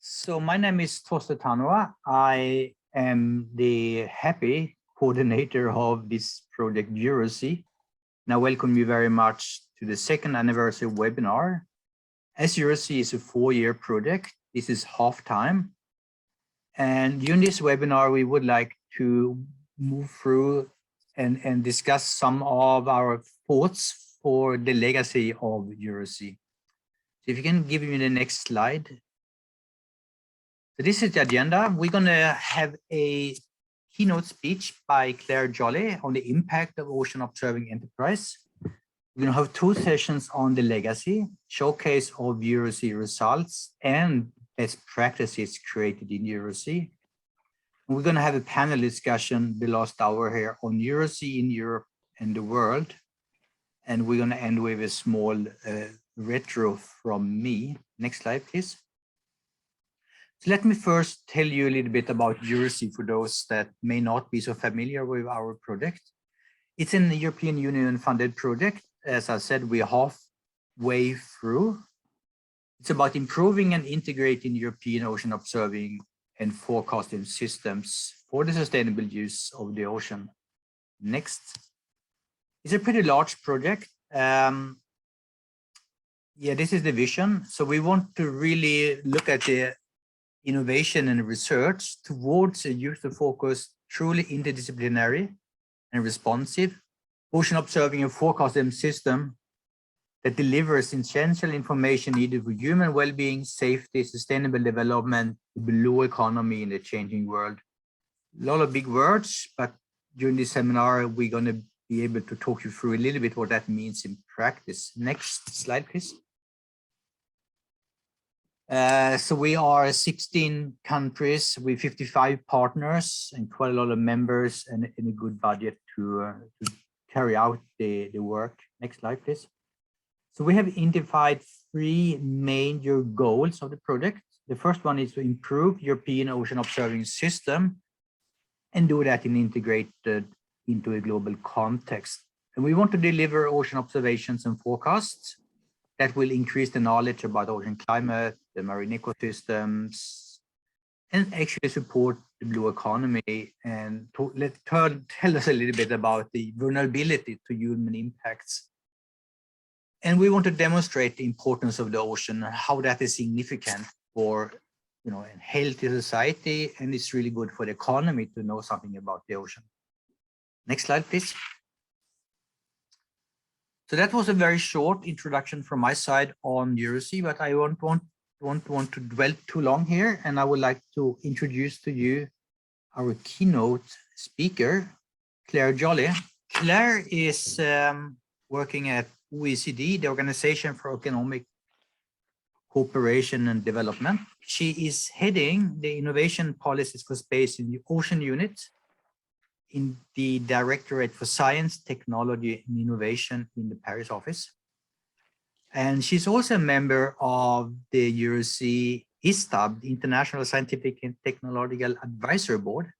So my name is 𝗪𝗏𝗘 𝗟𝗘𝗚. I am the happy coordinator of this project EuroSea. And I welcome you very much to the second anniversary webinar. As EuroSea is a 4-year project, this is half time. And during this webinar, we would like to move through and discuss some of our thoughts for the legacy of EuroSea. So if you can give me the next slide. So this is the agenda. We're going to have a keynote speech by 𝗪𝗪𝗔𝗡𝗟 on the impact of ocean observing enterprise. We're going to have 2 sessions on the legacy, showcase of EuroSea results and best practices created in EuroSea. We're going to have a panel discussion the last hour here on EuroSea in Europe and the world. And we're going to end with a small retro from me. Next slide, please. So let me first tell you a little bit about EuroSea for those that may not be so familiar with our project. It's an European Union funded project. As I said, we're halfway through. It's about improving and integrating European ocean observing and forecasting systems for the sustainable use of the ocean. Next. It's a pretty large project. This is the vision. So we want to really look at the innovation and research towards a user-focused, truly interdisciplinary and responsive ocean observing and forecasting system that delivers essential information needed for human well-being, safety, sustainable development, blue economy in the changing world. A lot of big words, but during this seminar, we're going to be able to talk you through a little bit what that means in practice. Next slide, please. So we are 16 countries with 55 partners and quite a lot of members and a good budget to carry out the work. Next slide, please. So we have identified 3 major goals of the project. The first one is to improve European ocean observing system and do that integrated into a global context. And we want to deliver ocean observations and forecasts that will increase the knowledge about ocean climate, the marine ecosystems, and actually support the blue economy and tell us a little bit about the vulnerability to human impacts. And we want to demonstrate the importance of the ocean and how that is significant for a healthy society, and it's really good for the economy to know something about the ocean. Next slide, please. So that was a very short introduction from my side on EuroSea, but I won't want to dwell too long here, and I would like to introduce to you our keynote speaker, 𝗪𝗪𝗔𝗡𝗟. Claire is working at OECD, the Organization for Economic Cooperation and Development. She is heading the Innovation Policies for Space in the Ocean Unit in the Directorate for Science, Technology and Innovation in the Paris office. And she's also a member of the EuroSea ISTAB, the International Scientific and Technological Advisory Board.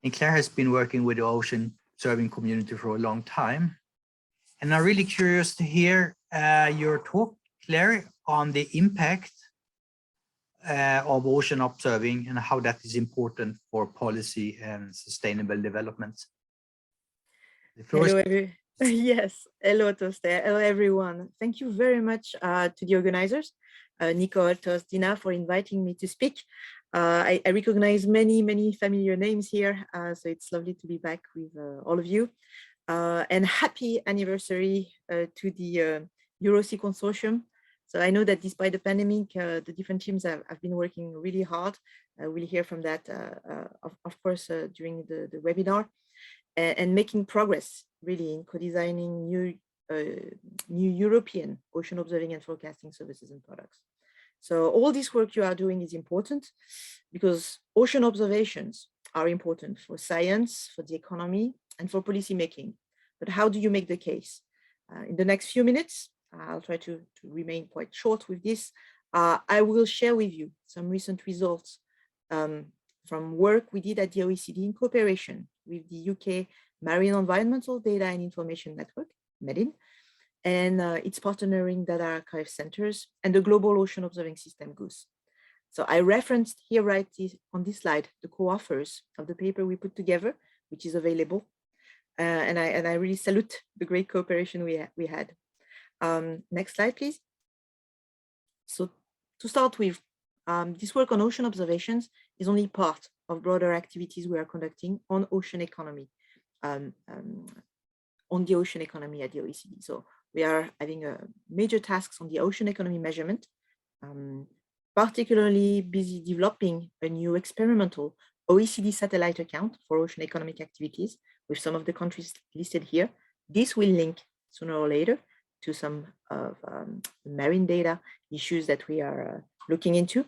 And Claire has been working with the ocean observing community for a long time. And I'm really curious to hear your talk, Claire, on the impact of ocean observing and how that is important for policy and sustainable development. Hello, yes, hello, 𝗪𝗪𝗔𝗡𝗟. Hello, everyone. Thank you very much to the organizers, 𝗪𝗪𝗪𝗡𝗪, Dina, for inviting me to speak. I recognize many familiar names here, so it's lovely to be back with all of you. And happy anniversary to the EuroSea Consortium. So I know that despite the pandemic, the different teams have been working really hard. We'll hear from that, of course, during the webinar, and making progress really in co-designing new European ocean observing and forecasting services and products. So all this work you are doing is important because ocean observations are important for science, for the economy, and for policy making. But how do you make the case? In the next few minutes, I'll try to remain quite short with this. I will share with you some recent results from work we did at the OECD in cooperation with the UK Marine Environmental Data and Information Network, MEDIN, and its partnering data archive centers and the Global Ocean Observing System, GOOS. So I referenced here right on this slide the co-authors of the paper we put together, which is available. And I really salute the great cooperation we had. Next slide, please. So to start with, this work on ocean observations is only part of broader activities we are conducting on ocean economy, on the ocean economy at the OECD. So we are having major tasks on the ocean economy measurement, particularly busy developing a new experimental OECD satellite account for ocean economic activities with some of the countries listed here. This will link sooner or later to some of marine data issues that we are looking into.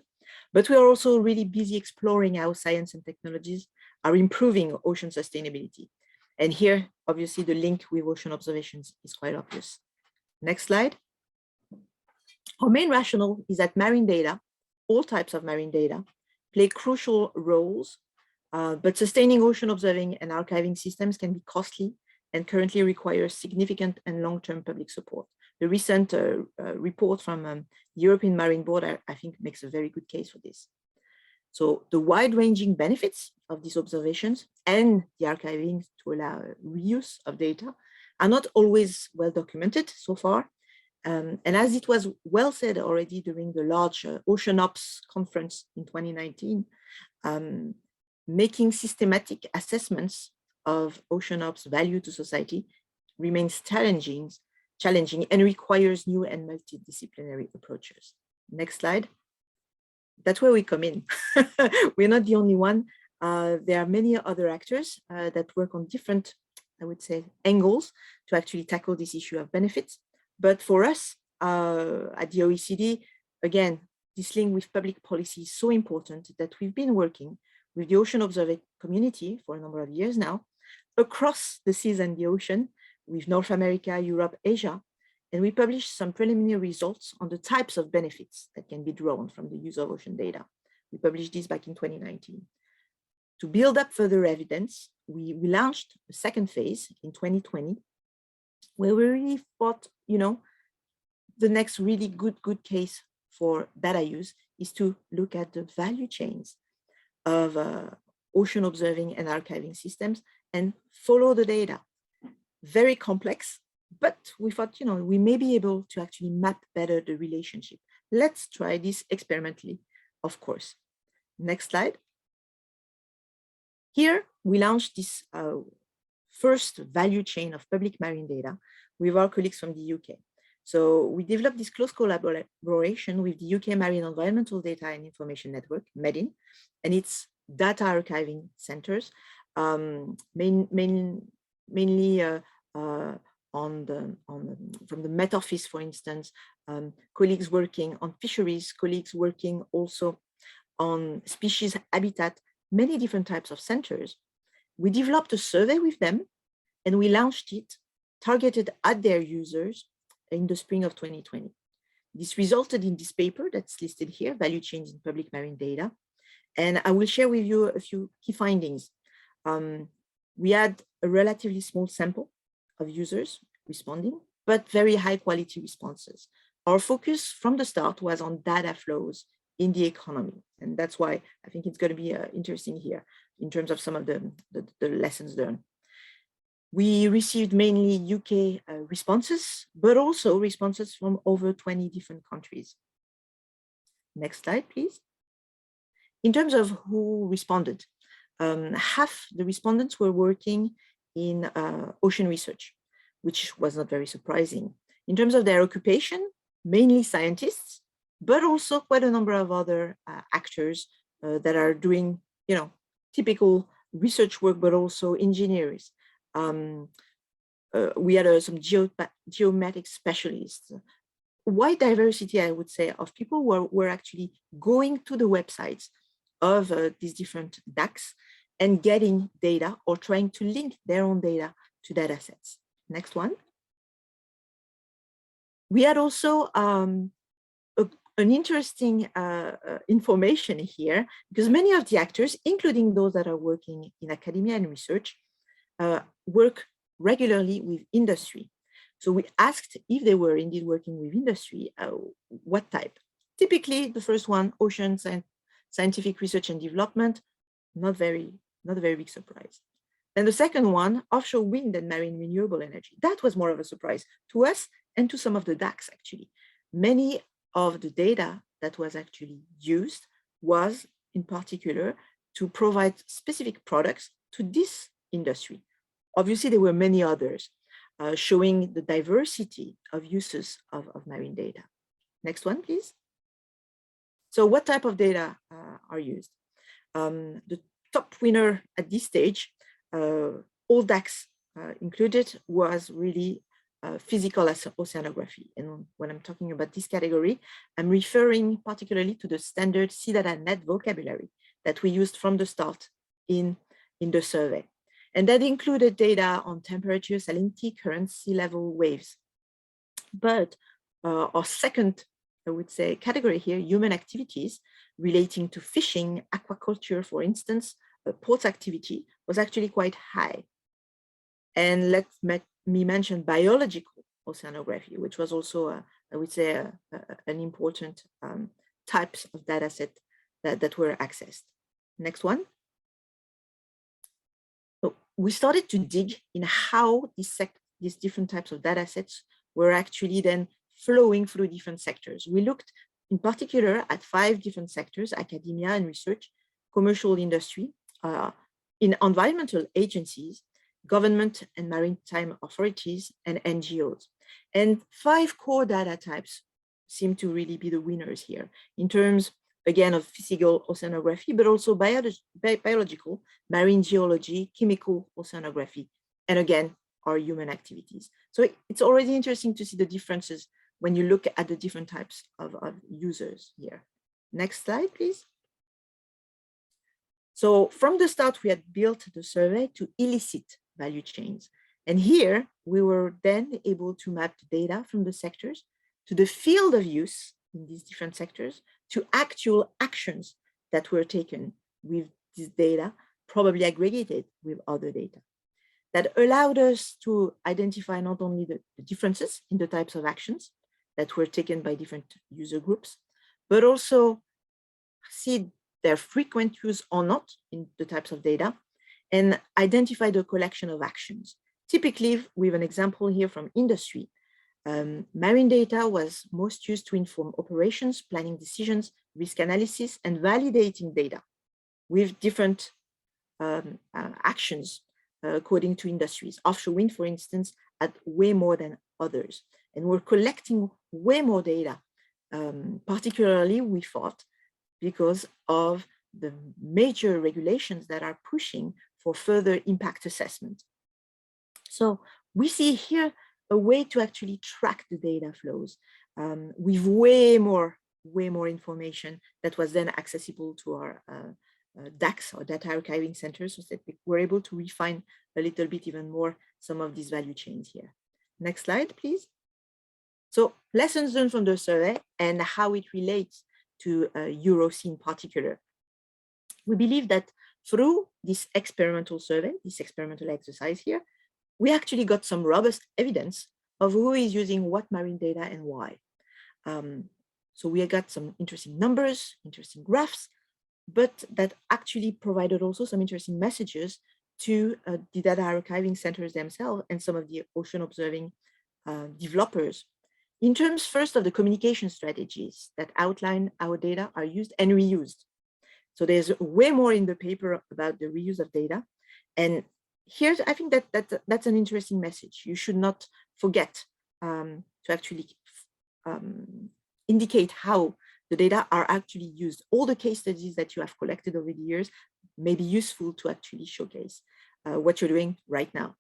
But we are also really busy exploring how science and technologies are improving ocean sustainability. And here, obviously, the link with ocean observations is quite obvious. Next slide. Our main rationale is that marine data, all types of marine data, play crucial roles, but sustaining ocean observing and archiving systems can be costly and currently requires significant and long-term public support. The recent report from the European Marine Board, I think, makes a very good case for this. So the wide-ranging benefits of these observations and the archiving to allow reuse of data are not always well documented so far. And as it was well said already during the large 𝗪𝗡𝗦𝗡𝗚 conference in 2019, making systematic assessments of 𝗪𝗡𝗦𝗡𝗚's value to society remains challenging and requires new and multidisciplinary approaches. Next slide. That's where we come in. We're not the only one. There are many other actors that work on different, I would say, angles to actually tackle this issue of benefits. But for us at the OECD, again, this link with public policy is so important that we've been working with the ocean observing community for a number of years now, across the seas and the ocean, with North America, Europe, Asia, and we published some preliminary results on the types of benefits that can be drawn from the use of ocean data. We published this back in 2019. To build up further evidence, we launched a second phase in 2020, where we really thought, the next really good case for data use is to look at the value chains of ocean observing and archiving systems and follow the data. Very complex, but we thought, we may be able to actually map better the relationship. Let's try this experimentally, of course. Next slide. Here, we launched this first value chain of public marine data with our colleagues from the UK. So we developed this close collaboration with the UK Marine Environmental Data and Information Network, MEDIN, and its data archiving centers, mainly from the Met Office, for instance, colleagues working on fisheries, colleagues working also on species habitat, many different types of centers. We developed a survey with them and we launched it targeted at their users in the spring of 2020. This resulted in this paper that's listed here, Value Chains in Public Marine Data. And I will share with you a few key findings. We had a relatively small sample of users responding, but very high quality responses. Our focus from the start was on data flows in the economy. And that's why I think it's going to be interesting here in terms of some of the lessons learned. We received mainly UK responses, but also responses from over 20 different countries. Next slide, please. In terms of who responded, half the respondents were working in ocean research, which was not very surprising. In terms of their occupation, mainly scientists, but also quite a number of other actors that are doing, typical research work, but also engineers. We had some geomatics specialists, wide diversity, I would say, of people who were actually going to the websites of these different DACs and getting data or trying to link their own data to data sets. Next one. We had also an interesting information here, because many of the actors, including those that are working in academia and research, work regularly with industry. So we asked if they were indeed working with industry, what type. Typically, the first one, ocean scientific research and development, not a very big surprise. Then the second one, offshore wind and marine renewable energy. That was more of a surprise to us and to some of the DACs actually. Many of the data that was actually used was in particular to provide specific products to this industry. Obviously, there were many others showing the diversity of uses of marine data. Next one, please. So what type of data are used? The top winner at this stage, all DACs included, was really physical oceanography. And when I'm talking about this category, I'm referring particularly to the standard 𝗍𝗏 vocabulary that we used from the start in the survey. And that included data on temperature, salinity, currents, sea level, waves. But our second, I would say, category here, human activities relating to fishing, aquaculture, for instance, port activity, was actually quite high. And let me mention biological oceanography, which was also, I would say, an important types of data set that were accessed. Next one. So we started to dig in how these different types of data sets were actually then flowing through different sectors. We looked in particular at 5 different sectors: academia and research, commercial industry, in environmental agencies, government and maritime authorities, and NGOs. And 5 core data types seem to really be the winners here in terms, again, of physical oceanography, but also biological, marine geology, chemical oceanography, and again, our human activities. So it's already interesting to see the differences when you look at the different types of users here. Next slide, please. So from the start, we had built the survey to illicit value chains. And here we were then able to map the data from the sectors to the field of use in these different sectors, to actual actions that were taken with this data, probably aggregated with other data. That allowed us to identify not only the differences in the types of actions that were taken by different user groups, but also see their frequent use or not in the types of data, and identify the collection of actions. Typically, with an example here from industry, marine data was most used to inform operations, planning decisions, risk analysis, and validating data with different actions according to industries. Offshore wind, for instance, had way more than others. And we're collecting way more data, particularly, we thought, because of the major regulations that are pushing for further impact assessment. So we see here a way to actually track the data flows with way more information that was then accessible to our DACs, or data archiving centers, so that we were able to refine a little bit even more some of these value chains here. Next slide, please. So lessons learned from the survey and how it relates to EuroSea in particular. We believe that through this experimental survey, this experimental exercise here, we actually got some robust evidence of who is using what marine data and why. So we got some interesting numbers, interesting graphs, but that actually provided also some interesting messages to the data archiving centers themselves and some of the ocean observing developers. In terms first of the communication strategies that outline how data are used and reused. So there's way more in the paper about the reuse of data. And here's, I think that's an interesting message. You should not forget to actually indicate how the data are actually used. All the case studies that you have collected over the years may be useful to actually showcase what you're doing right now.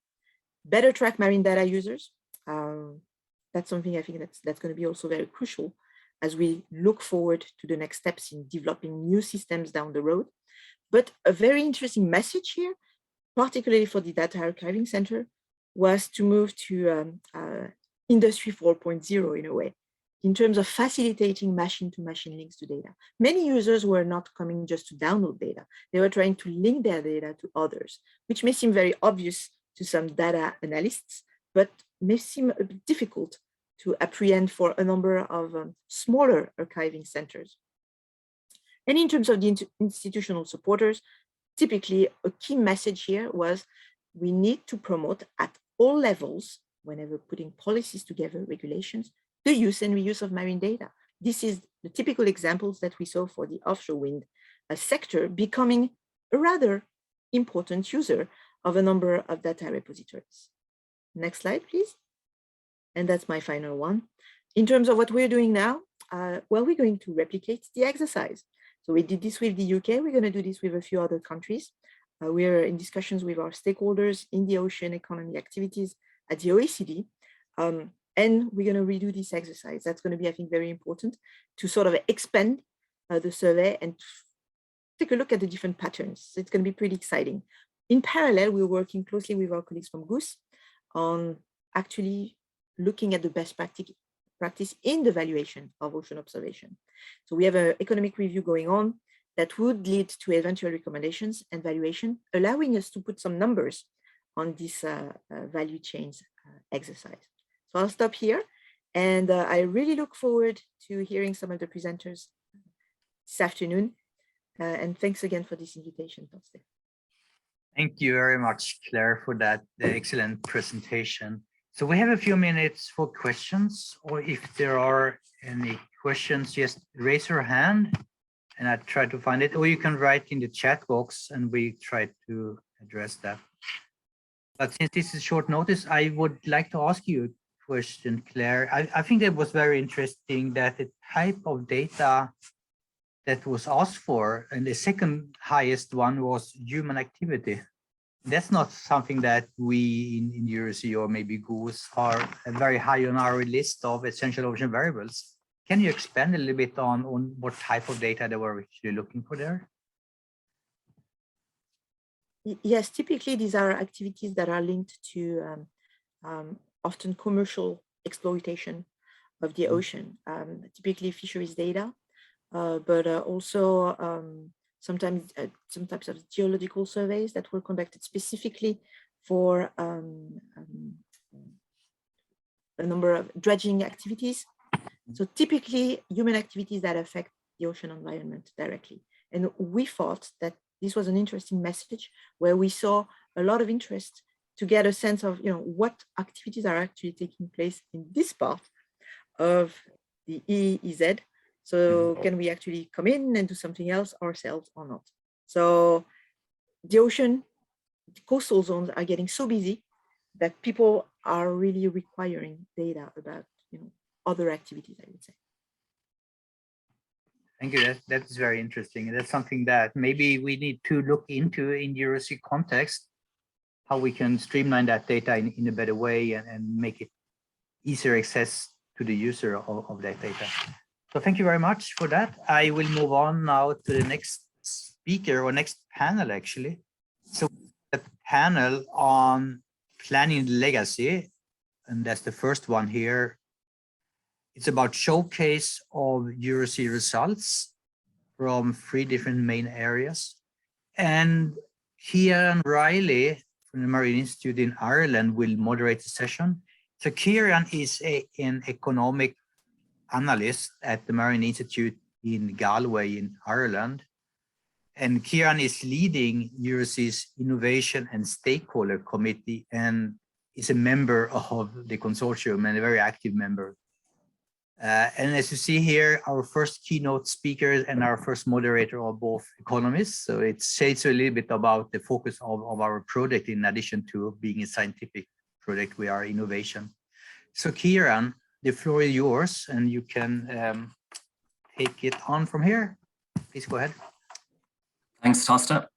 Better track marine data users. That's something I think that's going to be also very crucial as we look forward to the next steps in developing new systems down the road. But a very interesting message here, particularly for the Data Archiving Center, was to move to Industry 4.0 in a way, in terms of facilitating machine-to-machine links to data. Many users were not coming just to download data. They were trying to link their data to others, which may seem very obvious to some data analysts, but may seem a bit difficult to apprehend for a number of smaller archiving centers. And in terms of the institutional supporters, typically a key message here was we need to promote at all levels, whenever putting policies together, regulations, the use and reuse of marine data. This is the typical examples that we saw for the offshore wind sector becoming a rather important user of a number of data repositories. Next slide, please. And that's my final one. In terms of what we're doing now, well, we're going to replicate the exercise. So we did this with the UK. We're going to do this with a few other countries. We're in discussions with our stakeholders in the ocean economy activities at the OECD. And we're going to redo this exercise. That's going to be, I think, very important to sort of expand the survey and take a look at the different patterns. So it's going to be pretty exciting. In parallel, we're working closely with our colleagues from GOOS on actually looking at the best practice in the valuation of ocean observation. So we have an economic review going on that would lead to eventual recommendations and valuation, allowing us to put some numbers on this value chains exercise. So I'll stop here, and I really look forward to hearing some of the presenters this afternoon. And thanks again for this invitation, 𝗪𝗏. Thank you very much, Claire, for that excellent presentation. So we have a few minutes for questions, or if there are any questions, just raise your hand and I try to find it, or you can write in the chat box and we try to address that. But since this is short notice, I would like to ask you a question, Claire. I think it was very interesting that the type of data that was asked for, and the second highest one was human activity. That's not something that we in EuroSea or maybe GOOS are very high on our list of essential ocean variables. Can you expand a little bit on what type of data they were actually looking for there? Yes, typically these are activities that are linked to often commercial exploitation of the ocean, typically fisheries data, but also sometimes some types of geological surveys that were conducted specifically for a number of dredging activities. So typically human activities that affect the ocean environment directly. And we thought that this was an interesting message where we saw a lot of interest to get a sense of, what activities are actually taking place in this part of the EEZ. So can we actually come in and do something else ourselves or not? So the ocean, the coastal zones are getting so busy that people are really requiring data about, other activities, I would say. Thank you. That's very interesting. That's something that maybe we need to look into in the EuroSea context, how we can streamline that data in a better way and make it easier access to the user of that data. So thank you very much for that. I will move on now to the next speaker or next panel, actually. So the panel on planning legacy, and that's the first one here. It's about showcase of EuroSea results from 3 different main areas. And Kieran Riley from the Marine Institute in Ireland will moderate the session. So Kieran is an economic analyst at the Marine Institute in Galway in Ireland. And Kieran is leading EuroSea's Innovation and Stakeholder Committee and is a member of the consortium and a very active member. And as you see here, our first keynote speakers and our first moderator are both economists. So it says a little bit about the focus of our project. In addition to being a scientific project, we are innovation. So Kieran, the floor is yours and you can take it on from here. Please go ahead. Thanks, 𝗪𝗏.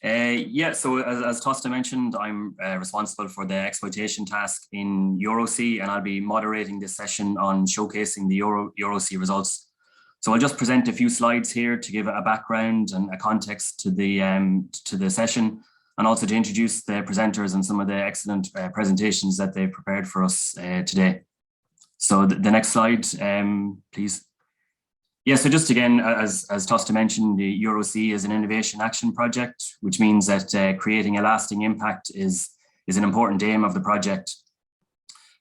Yeah, so as 𝗪𝗏 mentioned, I'm responsible for the exploitation task in EuroSea, and I'll be moderating this session on showcasing the EuroSea results. So I'll just present a few slides here to give a background and a context to the session, and also to introduce the presenters and some of the excellent presentations that they've prepared for us today. So the next slide, please. Yeah, so just again, as 𝗪𝗏 mentioned, the EuroSea is an innovation action project, which means that creating a lasting impact is an important aim of the project.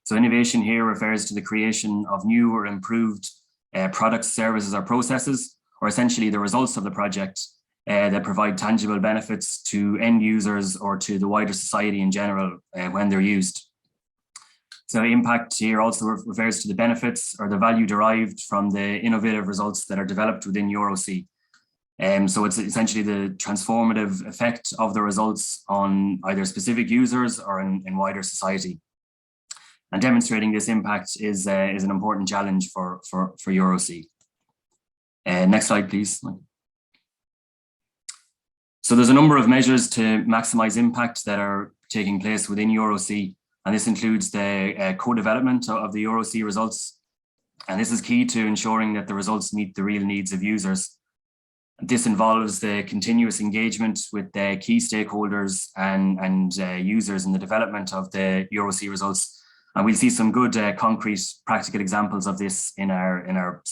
So innovation here refers to the creation of new or improved products, services, or processes, or essentially the results of the project that provide tangible benefits to end users or to the wider society in general when they're used. So impact here also refers to the benefits or the value derived from the innovative results that are developed within EuroSea. So it's essentially the transformative effect of the results on either specific users or in wider society. And demonstrating this impact is an important challenge for EuroSea. Next slide, please. So there's a number of measures to maximize impact that are taking place within EuroSea, and this includes the co-development of the EuroSea results. And this is key to ensuring that the results meet the real needs of users. This involves the continuous engagement with the key stakeholders and users in the development of the EuroSea results. And we'll see some good concrete practical examples of this in our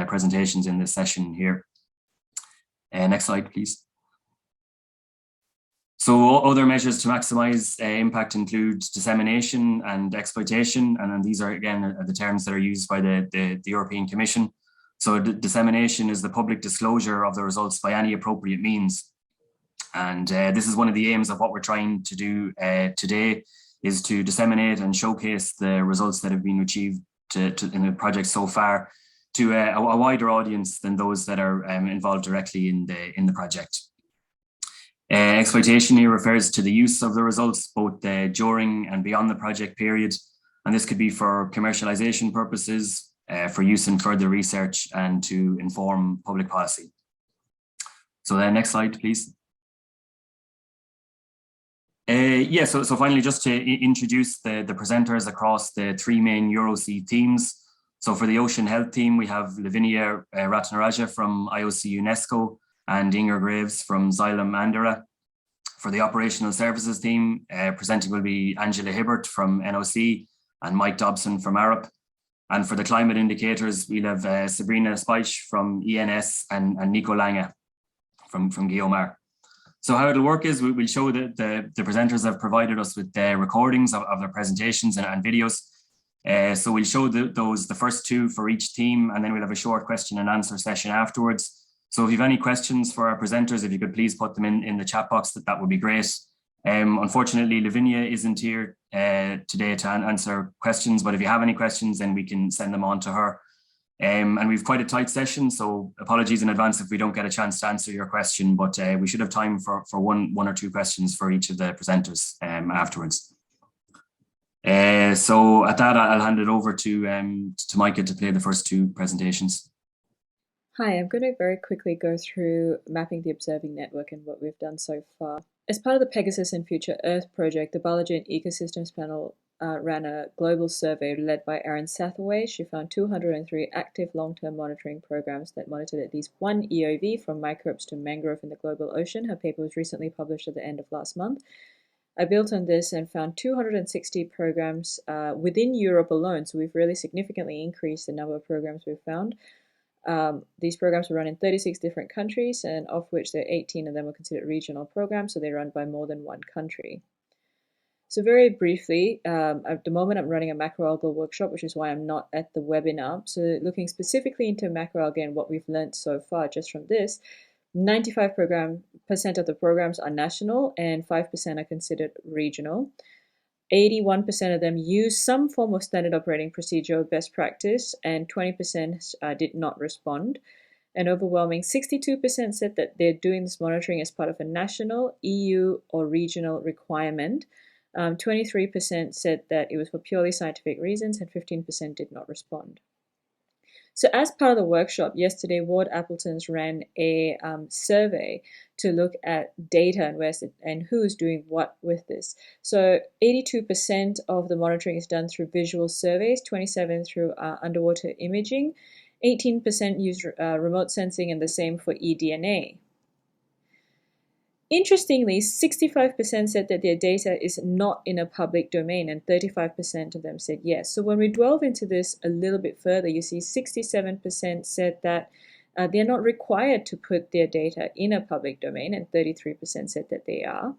presentations in this session here. Next slide, please. So other measures to maximize impact include dissemination and exploitation, and these are again the terms that are used by the European Commission. So dissemination is the public disclosure of the results by any appropriate means. And this is one of the aims of what we're trying to do today, is to disseminate and showcase the results that have been achieved in the project so far to a wider audience than those that are involved directly in the project. Exploitation here refers to the use of the results both during and beyond the project period, and this could be for commercialization purposes, for use in further research, and to inform public policy. So then next slide, please. So finally, just to introduce the presenters across the three main EuroSea teams. So for the Ocean Health team, we have 𝗪𝗖𝗪𝗧𝗪𝗏 from IOC UNESCO and 𝗍𝗟𝗏𝗧 from 𝗪𝗏 𝗪𝗏. For the Operational Services team, presenting will be Angela Hibbert from NOC and Mike Dobson from Arup. And for the climate indicators, we'll have Sabrina Speisch from ENS and Nico Lange from GEOMAR. So how it'll work is we'll show that the presenters have provided us with the recordings of their presentations and videos. So we'll show the first two for each team, and then we'll have a short question and answer session afterwards. So if you have any questions for our presenters, if you could please put them in the chat box, that would be great. Unfortunately, Lavinia isn't here today to answer questions, but if you have any questions, then we can send them on to her. And we've quite a tight session, so apologies in advance if we don't get a chance to answer your question, but we should have time for one or two questions for each of the presenters afterwards. So at that, I'll hand it over to Micah to play the first two presentations. Hi, I'm going to very quickly go through mapping the observing network and what we've done so far. As part of the Pegasus and Future Earth project, the Biology and Ecosystems panel ran a global survey led by Aaron Sathaway. She found 203 active long-term monitoring programs that monitored at least one EOV from microbes to mangrove in the global ocean. Her paper was recently published at the end of last month. I built on this and found 260 programs within Europe alone, so we've really significantly increased the number of programs we've found. These programs were run in 36 different countries, and of which 18 of them were considered regional programs, so they're run by more than one country. So very briefly, at the moment I'm running a macroalgal workshop, which is why I'm not at the webinar. So looking specifically into macroalgae and what we've learned so far just from this, 95% of the programs are national and 5% are considered regional. 81% of them use some form of standard operating procedure or best practice, and 20% did not respond. An overwhelming 62% said that they're doing this monitoring as part of a national, EU, or regional requirement. 23% said that it was for purely scientific reasons, and 15% did not respond. So as part of the workshop yesterday, Ward Appletons ran a survey to look at data and who's doing what with this. So 82% of the monitoring is done through visual surveys, 27% through underwater imaging, 18% use remote sensing, and the same for eDNA. Interestingly, 65% said that their data is not in a public domain, and 35% of them said yes. So when we delve into this a little bit further, you see 67% said that they're not required to put their data in a public domain, and 33% said that they are.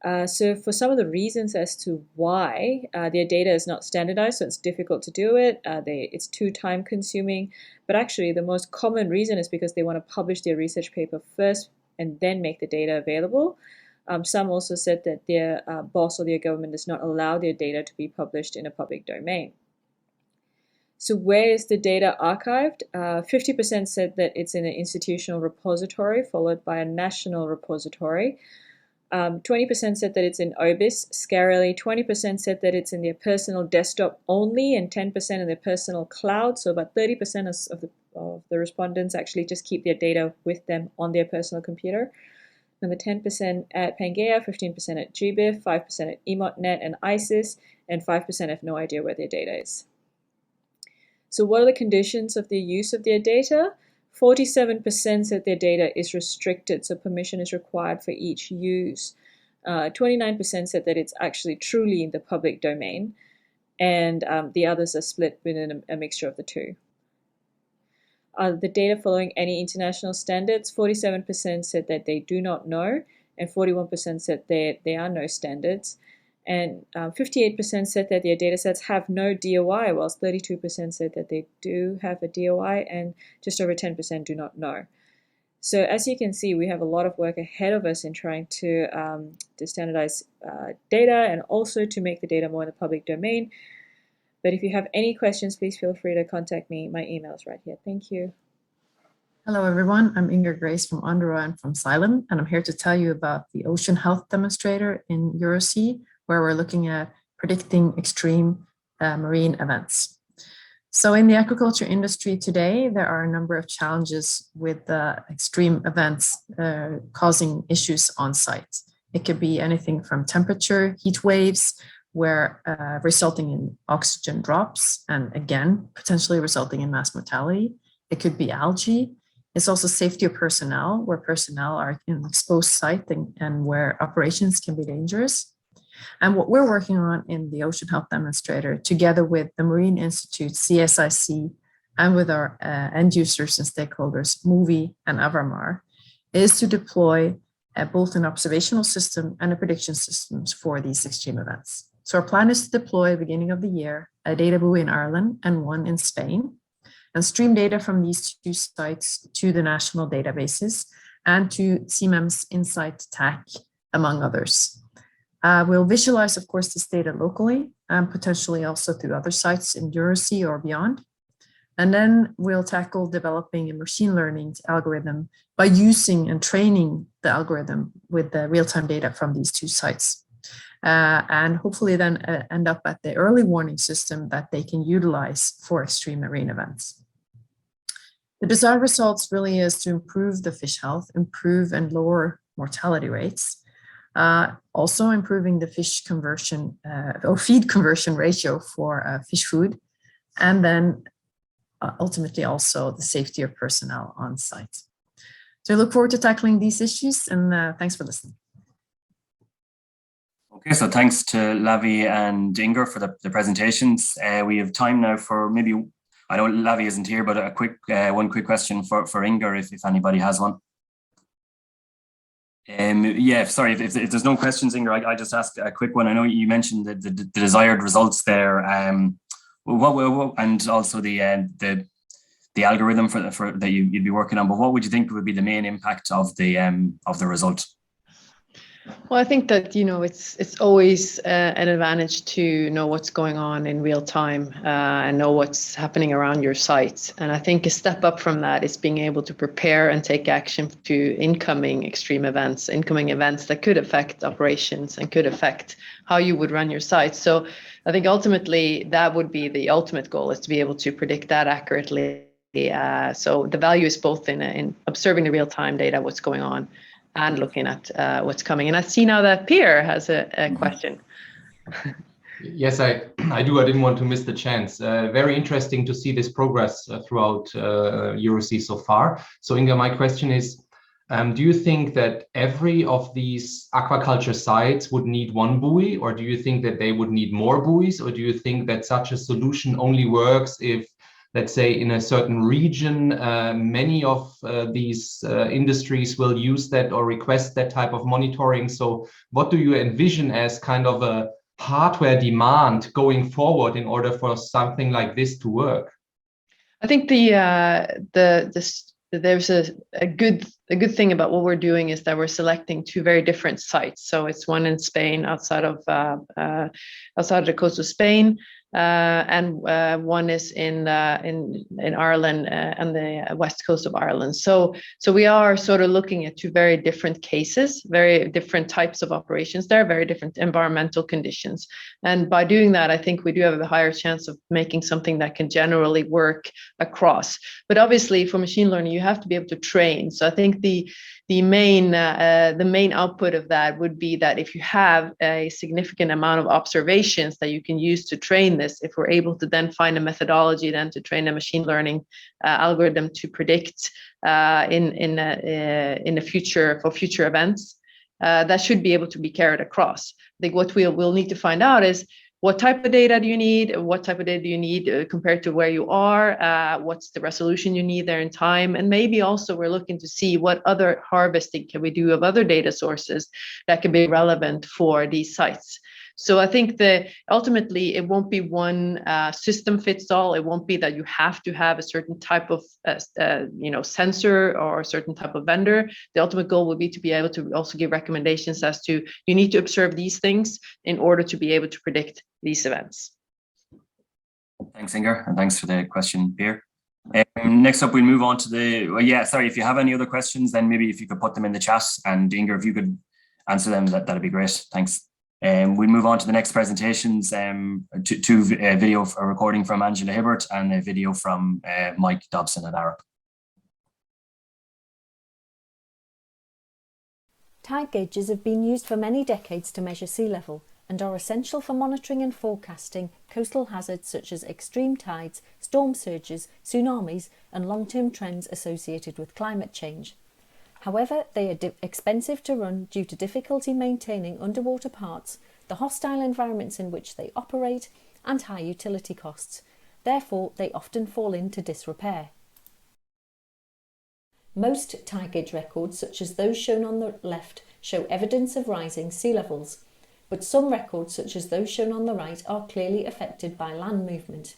So for some of the reasons as to why their data is not standardized, so it's difficult to do it, it's too time consuming, but actually the most common reason is because they want to publish their research paper first and then make the data available. Some also said that their boss or their government does not allow their data to be published in a public domain. So where is the data archived? 50% said that it's in an institutional repository, followed by a national repository. 20% said that it's in 𝗬𝗏𝗰𝗀. Scarily, 20% said that it's in their personal desktop only, and 10% in their personal cloud. So about 30% of the respondents actually just keep their data with them on their personal computer. Number 10% at Pangaea, 15% at GBIF, 5% at EMOTnet and ISIS, and 5% have no idea where their data is. So what are the conditions of the use of their data? 47% said their data is restricted, so permission is required for each use. 29% said that it's actually truly in the public domain, and the others are split within a mixture of the two. The data following any international standards, 47% said that they do not know, and 41% said there are no standards. And 58% said that their datasets have no DOI, whilst 32% said that they do have a DOI, and just over 10% do not know. So as you can see, we have a lot of work ahead of us in trying to standardize data and also to make the data more in the public domain. But if you have any questions, please feel free to contact me. My email is right here. Thank you. Hello, everyone. I'm Inger Grace from UNRWA and from Xylem, and I'm here to tell you about the Ocean Health Demonstrator in EuroSea, where we're looking at predicting extreme marine events. So in the aquaculture industry today, there are a number of challenges with extreme events causing issues on site. It could be anything from temperature, heat waves, where resulting in oxygen drops, and again, potentially resulting in mass mortality. It could be algae. It's also safety of personnel, where personnel are in an exposed site and where operations can be dangerous. And what we're working on in the Ocean Health Demonstrator, together with the Marine Institute, CSIC, and with our end users and stakeholders, 𝗪𝗍 and Avramar, is to deploy both an observational system and a prediction systems for these extreme events. So our plan is to deploy, beginning of the year, a data buoy in Ireland and one in Spain, and stream data from these two sites to the national databases and to CMEMS Insight TAC, among others. We'll visualize, of course, this data locally and potentially also through other sites in EuroSea or beyond. And then we'll tackle developing a machine learning algorithm by using and training the algorithm with the real-time data from these two sites. And hopefully then end up at the early warning system that they can utilize for extreme marine events. The desired results really is to improve the fish health, improve and lower mortality rates, also improving the fish conversion or feed conversion ratio for fish food, and then ultimately also the safety of personnel on site. So I look forward to tackling these issues, and thanks for listening. Okay, so thanks to 𝗪𝗏 and Inger for the presentations. We have time now for maybe, I know 𝗪𝗏 isn't here, but a quick one quick question for Inger, if anybody has one. Yeah, sorry, if there's no questions, Inger, I just ask a quick one. I know you mentioned the desired results there, and also the algorithm for that you'd be working on. But what would you think would be the main impact of the result? Well, I think that, you know, it's always an advantage to know what's going on in real time and know what's happening around your site. And I think a step up from that is being able to prepare and take action to incoming extreme events, incoming events that could affect operations and could affect how you would run your site. So I think ultimately that would be the ultimate goal, is to be able to predict that accurately. So the value is both in observing the real time data, what's going on, and looking at what's coming. And I see now that Pierre has a question. Yes, I do. I didn't want to miss the chance. Very interesting to see this progress throughout EuroSea so far. So Inger, my question is, do you think that every of these aquaculture sites would need one buoy, or do you think that they would need more buoys, or do you think that such a solution only works if let's say in a certain region, many of these industries will use that or request that type of monitoring. So what do you envision as kind of a hardware demand going forward in order for something like this to work? I think there's a good thing about what we're doing is that we're selecting two very different sites. So it's one in Spain, outside of the coast of Spain, and one is in Ireland, and the west coast of Ireland. So we are sort of looking at two very different cases, very different types of operations there, very different environmental conditions. And by doing that, I think we do have a higher chance of making something that can generally work across. But obviously, for machine learning, you have to be able to train. So I think the main output of that would be that if you have a significant amount of observations that you can use to train this, if we're able to then find a methodology then to train a machine learning algorithm to predict in the future for future events, that should be able to be carried across. I think what we'll need to find out is what type of data do you need? What type of data do you need compared to where you are? What's the resolution you need there in time? And maybe also we're looking to see what other harvesting can we do of other data sources that can be relevant for these sites. So I think that ultimately it won't be one system fits all. It won't be that you have to have a certain type of sensor or a certain type of vendor. The ultimate goal will be to be able to also give recommendations as to you need to observe these things in order to be able to predict these events. Thanks, Inger, and thanks for the question, Pierre. Next up, we'll move on to if you have any other questions, then maybe if you could put them in the chat, and Inger, if you could answer them, that'd be great. Thanks. We'll move on to the next presentations, two video recording from Angela Hibbert and a video from Mike Dobson at Arup. Tide gauges have been used for many decades to measure sea level and are essential for monitoring and forecasting coastal hazards such as extreme tides, storm surges, tsunamis, and long-term trends associated with climate change. However, they are expensive to run due to difficulty maintaining underwater parts, the hostile environments in which they operate, and high utility costs. Therefore, they often fall into disrepair. Most tide gauge records, such as those shown on the left, show evidence of rising sea levels, but some records, such as those shown on the right, are clearly affected by land movement.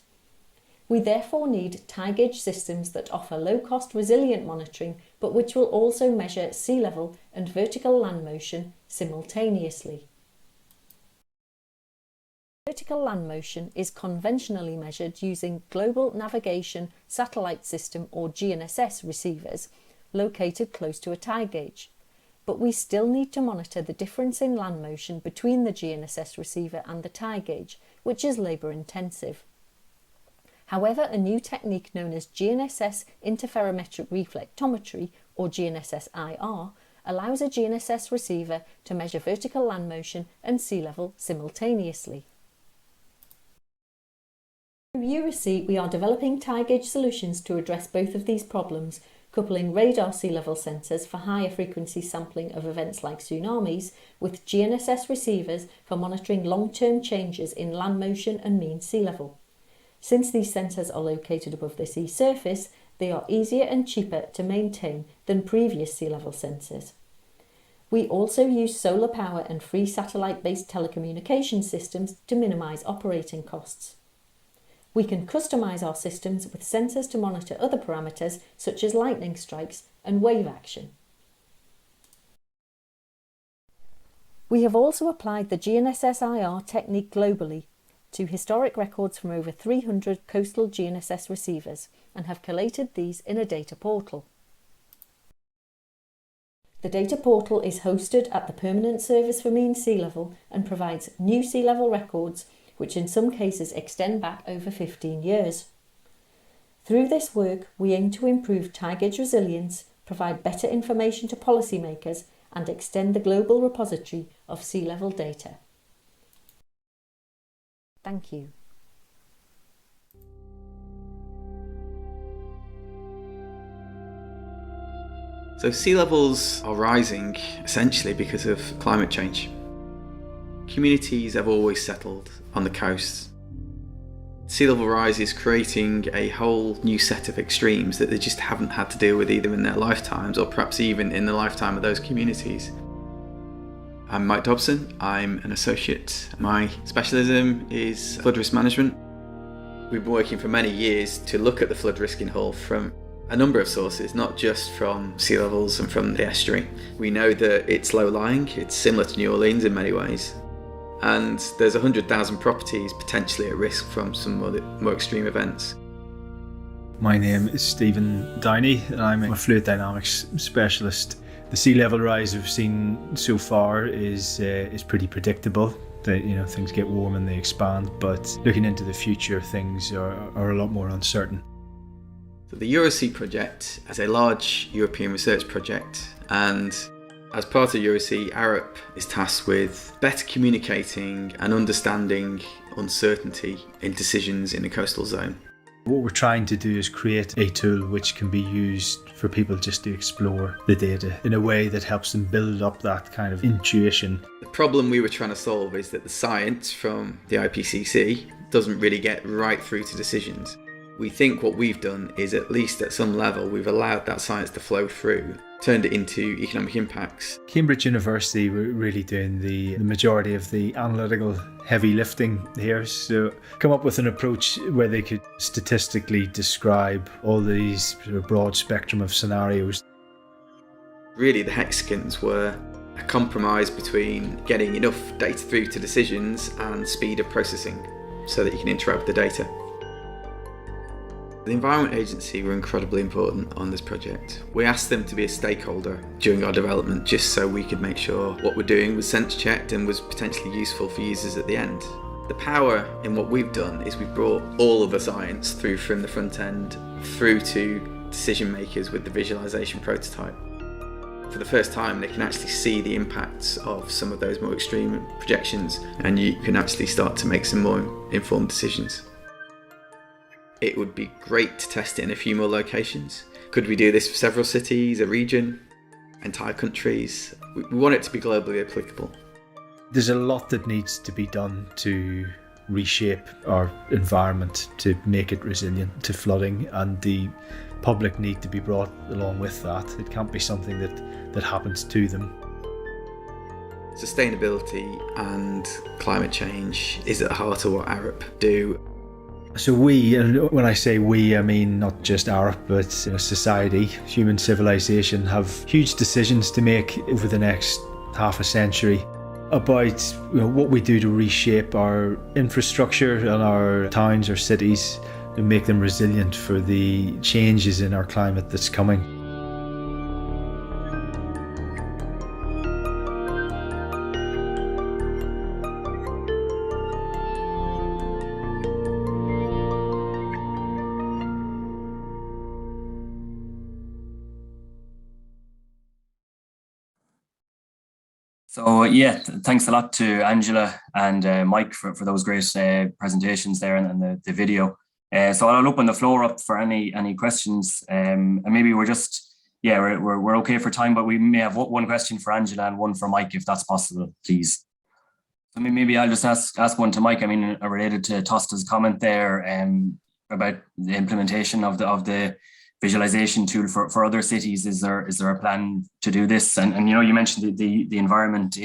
We therefore need tide gauge systems that offer low-cost resilient monitoring, but which will also measure sea level and vertical land motion simultaneously. Vertical land motion is conventionally measured using Global Navigation Satellite System or GNSS receivers located close to a tide gauge. But we still need to monitor the difference in land motion between the GNSS receiver and the tide gauge, which is labour intensive. However, a new technique known as GNSS interferometric reflectometry, or GNSS-IR, allows a GNSS receiver to measure vertical land motion and sea level simultaneously. At EuroSea, we are developing tide gauge solutions to address both of these problems, coupling radar sea level sensors for higher frequency sampling of events like tsunamis with GNSS receivers for monitoring long-term changes in land motion and mean sea level. Since these sensors are located above the sea surface, they are easier and cheaper to maintain than previous sea level sensors. We also use solar power and free satellite-based telecommunication systems to minimise operating costs. We can customise our systems with sensors to monitor other parameters such as lightning strikes and wave action. We have also applied the GNSS-IR technique globally to historic records from over 300 coastal GNSS receivers and have collated these in a data portal. The data portal is hosted at the Permanent Service for Mean Sea Level and provides new sea level records, which in some cases extend back over 15 years. Through this work, we aim to improve tide gauge resilience, provide better information to policymakers, and extend the global repository of sea level data. Thank you. So sea levels are rising essentially because of climate change. Communities have always settled on the coasts. Sea level rise is creating a whole new set of extremes that they just haven't had to deal with either in their lifetimes or perhaps even in the lifetime of those communities. I'm Mike Dobson, I'm an associate. My specialism is flood risk management. We've been working for many years to look at the flood risk in Hull from a number of sources, not just from sea levels and from the estuary. We know that it's low-lying, it's similar to New Orleans in many ways, and there's 100,000 properties potentially at risk from some more extreme events. My name is Stephen Downey and I'm a fluid dynamics specialist. The sea level rise we've seen so far is pretty predictable. That, you know, things get warm and they expand, but looking into the future, things are a lot more uncertain. So the EuroSea project is a large European research project, and as part of EuroSea, 𝗪𝗡 is tasked with better communicating and understanding uncertainty in decisions in the coastal zone. What we're trying to do is create a tool which can be used for people just to explore the data in a way that helps them build up that kind of intuition. The problem we were trying to solve is that the science from the IPCC doesn't really get right through to decisions. We think what we've done is, at least at some level, we've allowed that science to flow through, turned it into economic impacts. Cambridge University were really doing the majority of the analytical heavy lifting here, so come up with an approach where they could statistically describe all these sort of broad spectrum of scenarios. Really, the hexagons were a compromise between getting enough data through to decisions and speed of processing so that you can interact with the data. The Environment Agency were incredibly important on this project. We asked them to be a stakeholder during our development just so we could make sure what we're doing was sense checked and was potentially useful for users at the end. The power in what we've done is we've brought all of the science through from the front end through to decision makers with the visualization prototype. For the first time, they can actually see the impacts of some of those more extreme projections, and you can actually start to make some more informed decisions. It would be great to test it in a few more locations. Could we do this for several cities, a region, entire countries? We want it to be globally applicable. There's a lot that needs to be done to reshape our environment to make it resilient to flooding, and the public need to be brought along with that. It can't be something that happens to them. Sustainability and climate change is at the heart of what 𝗪𝗡 do. So we, and when I say we, I mean not just 𝗪𝗡, but society, human civilization, have huge decisions to make over the next half a century about what we do to reshape our infrastructure and our towns or cities and make them resilient for the changes in our climate that's coming. So yeah, thanks a lot to Angela and Mike for those great presentations there and the video. So I'll open the floor up for any questions. And maybe we're just, we're okay for time, but we may have one question for Angela and one for Mike, if that's possible, please. I mean, maybe I'll just ask one to Mike. I mean, related to Tosta's comment there about the implementation of the visualization tool for other cities. Is there a plan to do this? And you mentioned the Environment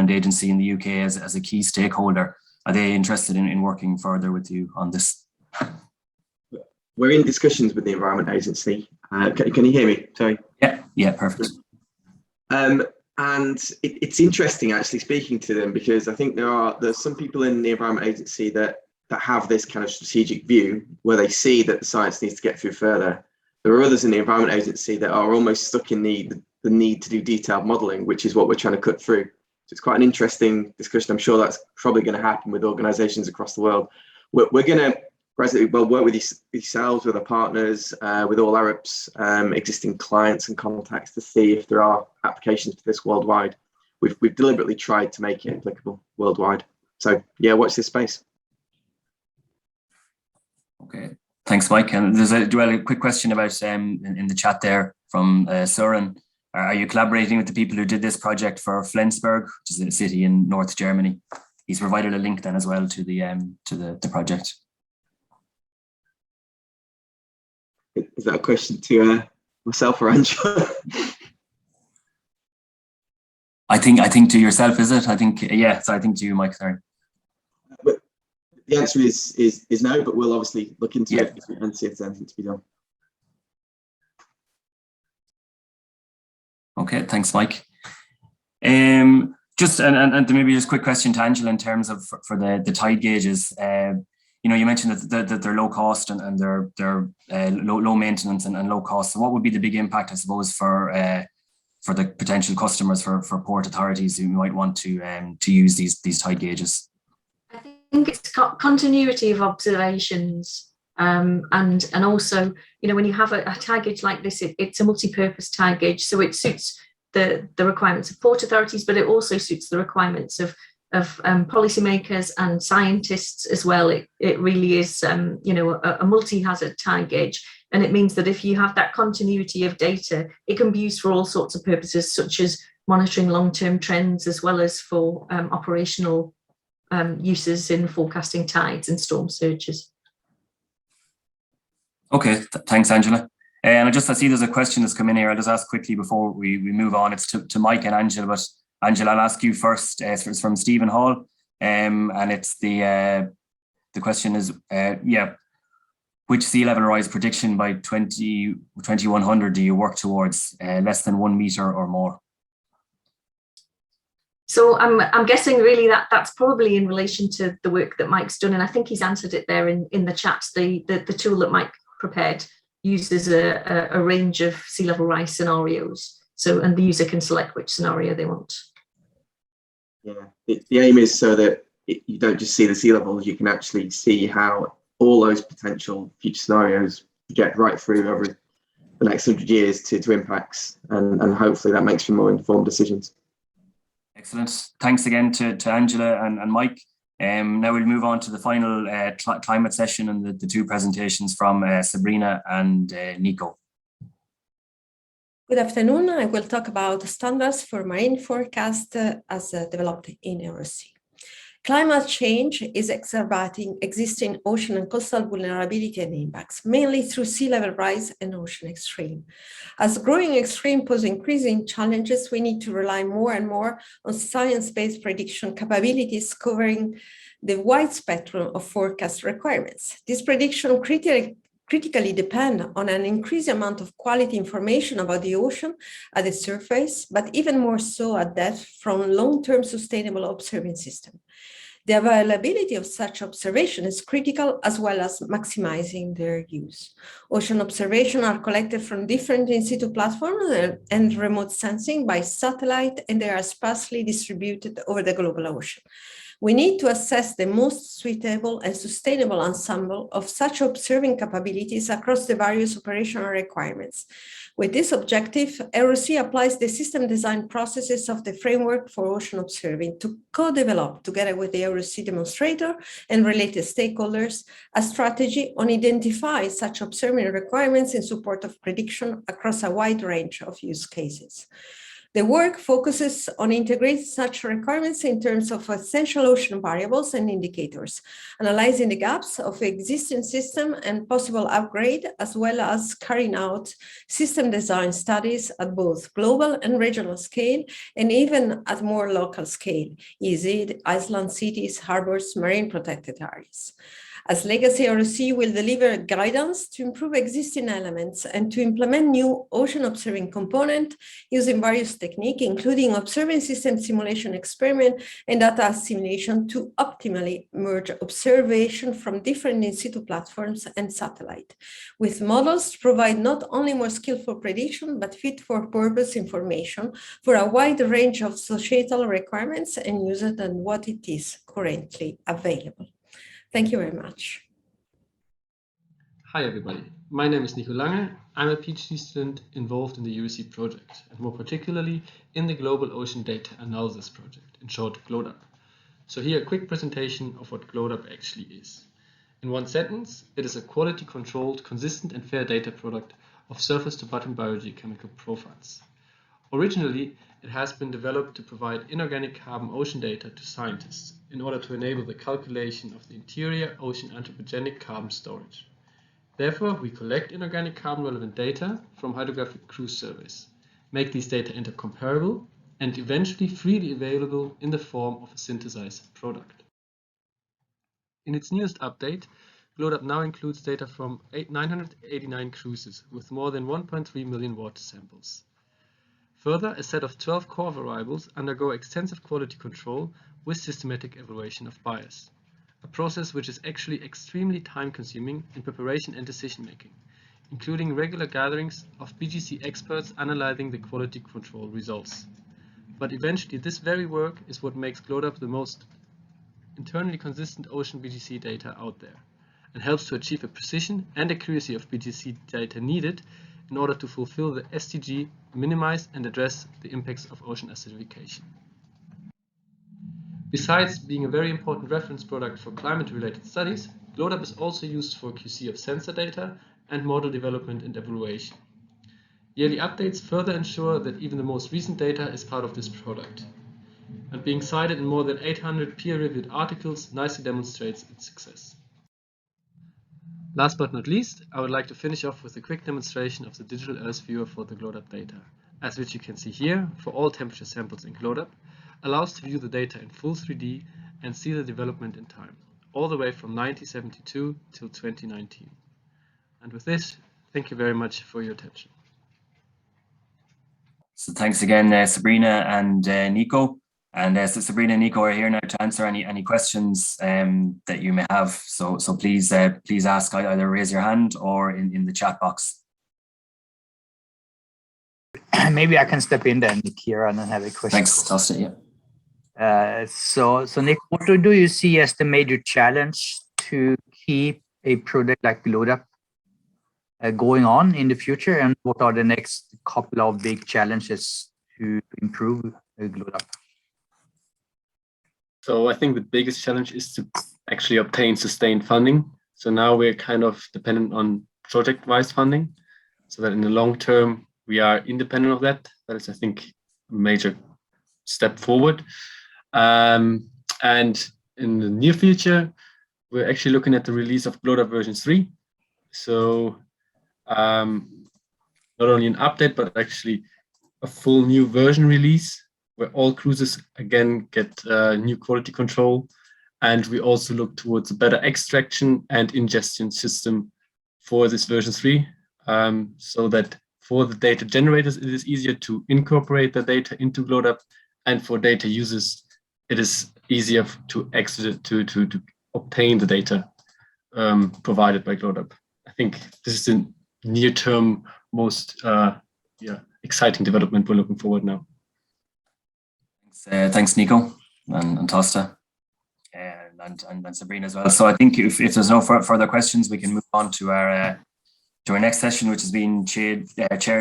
Agency in the UK as a key stakeholder. Are they interested in working further with you on this? We're in discussions with the Environment Agency. Can you hear me? Sorry. Yeah, perfect. And it's interesting actually speaking to them, because I think there's some people in the Environment Agency that have this kind of strategic view where they see that the science needs to get through further. There are others in the Environment Agency that are almost stuck in the need to do detailed modelling, which is what we're trying to cut through. So it's quite an interesting discussion. I'm sure that's probably going to happen with organisations across the world. We're going to work with yourselves, with our partners, with all 𝗪𝗡's existing clients and contacts to see if there are applications for this worldwide. We've deliberately tried to make it applicable worldwide. So yeah, watch this space. Okay. Thanks, Mike. And there's a quick question about in the chat there from Søren. Are you collaborating with the people who did this project for Flensburg, which is a city in North Germany? He's provided a link then as well to the project. Is that a question to myself or Angela? I think to yourself, is it? I think, yeah, so I think to you, Mike, sorry. But the answer is no, but we'll obviously look into it and see if there's anything to be done. Okay, thanks, Mike. Just and maybe just a quick question to Angela in terms of for the tide gauges. You know, you mentioned that they're low cost and they're low maintenance and low cost. So what would be the big impact, I suppose, for the potential customers for port authorities who might want to use these tide gauges? I think it's continuity of observations, and also, you know, when you have a tide gauge like this, it's a multi-purpose tide gauge, so it suits the requirements of port authorities, but it also suits the requirements of policymakers and scientists as well. It really is, you know, a multi-hazard tide gauge, and it means that if you have that continuity of data, it can be used for all sorts of purposes, such as monitoring long-term trends, as well as for operational uses in forecasting tides and storm surges. Okay, thanks, Angela. And I see there's a question that's come in here. I'll just ask quickly before we move on. It's to Mike and Angela, but Angela, I'll ask you first. It's from Stephen Hall, and it's the question is, which sea level rise prediction by 2100 do you work towards? Less than 1 meter or more? So I'm guessing really that's probably in relation to the work that Mike's done, and I think he's answered it there in the chat. The tool that Mike prepared uses a range of sea level rise scenarios. So, and the user can select which scenario they want. Yeah, the aim is so that you don't just see the sea levels, you can actually see how all those potential future scenarios project right through over the next 100 years to impacts, and hopefully that makes for more informed decisions. Excellent. Thanks again to Angela and Mike. Now we'll move on to the final climate session and the two presentations from Sabrina and Nico. Good afternoon. I will talk about standards for marine forecast as developed in EuroSea. Climate change is exacerbating existing ocean and coastal vulnerability and impacts, mainly through sea level rise and ocean extreme. As growing extreme pose increasing challenges, we need to rely more and more on science-based prediction capabilities covering the wide spectrum of forecast requirements. This prediction critically depend on an increasing amount of quality information about the ocean at the surface, but even more so at depth from long-term sustainable observing system. The availability of such observation is critical, as well as maximizing their use. Ocean observations are collected from different in situ platforms and remote sensing by satellite, and they are sparsely distributed over the global ocean. We need to assess the most suitable and sustainable ensemble of such observing capabilities across the various operational requirements. With this objective, EuroSea applies the system design processes of the framework for ocean observing to co-develop, together with the EuroSea demonstrator and related stakeholders, a strategy on identifying such observing requirements in support of prediction across a wide range of use cases. The work focuses on integrating such requirements in terms of essential ocean variables and indicators, analyzing the gaps of existing system and possible upgrade, as well as carrying out system design studies at both global and regional scale, and even at more local scale, e.g. island cities, harbors, marine protected areas. As legacy, EuroSea will deliver guidance to improve existing elements and to implement new ocean observing component using various techniques, including observing system simulation experiment and data assimilation to optimally merge observation from different in situ platforms and satellite, with models to provide not only more skillful prediction, but fit for purpose information for a wide range of societal requirements and user than what it is currently available. Thank you very much. Hi everybody, my name is Nico Lange. I'm a PhD student involved in the EuroSea project, and more particularly in the Global Ocean Data Analysis project, in short GLODAP. So here a quick presentation of what GLODAP actually is. In one sentence, it is a quality controlled, consistent and fair data product of surface to bottom biogeochemical profiles. Originally, it has been developed to provide inorganic carbon ocean data to scientists in order to enable the calculation of the interior ocean anthropogenic carbon storage. Therefore, we collect inorganic carbon-relevant data from hydrographic cruise surveys, make these data intercomparable, and eventually freely available in the form of a synthesized product. In its newest update, 𝗨𝗏 now includes data from 989 cruises with more than 1.3 million water samples. Further, a set of 12 core variables undergo extensive quality control with systematic evaluation of bias, a process which is actually extremely time-consuming in preparation and decision-making, including regular gatherings of BGC experts analyzing the quality control results. But eventually, this very work is what makes 𝗨𝗏 the most internally consistent ocean BGC data out there, and helps to achieve a precision and accuracy of BGC data needed in order to fulfill the SDG, minimize and address the impacts of ocean acidification. Besides being a very important reference product for climate-related studies, 𝗨𝗏 is also used for QC of sensor data and model development and evaluation. Yearly updates further ensure that even the most recent data is part of this product, and being cited in more than 800 peer-reviewed articles nicely demonstrates its success. Last but not least, I would like to finish off with a quick demonstration of the digital Earth viewer for the 𝗨𝗏 data, as which you can see here for all temperature samples in 𝗨𝗏, allows to view the data in full 3D and see the development in time, all the way from 1972 till 2019. And with this, thank you very much for your attention. So thanks again, Sabrina and Nico. And so Sabrina and Nico are here now to answer any questions that you may have. So please ask, either raise your hand or in the chat box. Maybe I can step in then, Kieran, and have a question. Thanks, Tosta, yeah. So Nick, what do you see as the major challenge to keep a product like 𝗨𝗏 going on in the future, and what are the next couple of big challenges to improve 𝗨𝗏? So I think the biggest challenge is to actually obtain sustained funding. So now we're kind of dependent on project-wise funding, so that in the long term we are independent of that. That is, I think, a major step forward. And in the near future, we're actually looking at the release of 𝗨𝗏 version 3. So not only an update, but actually a full new version release, where all cruises again get new quality control. And we also look towards a better extraction and ingestion system for this version 3, so that for the data generators, it is easier to incorporate the data into 𝗨𝗏, and for data users, it is easier to obtain the data provided by 𝗨𝗏. I think this is the near-term most exciting development we're looking forward now. Thanks, Nico and Tosta, and Sabrina as well. So I think if there's no further questions, we can move on to our next session, which is being chaired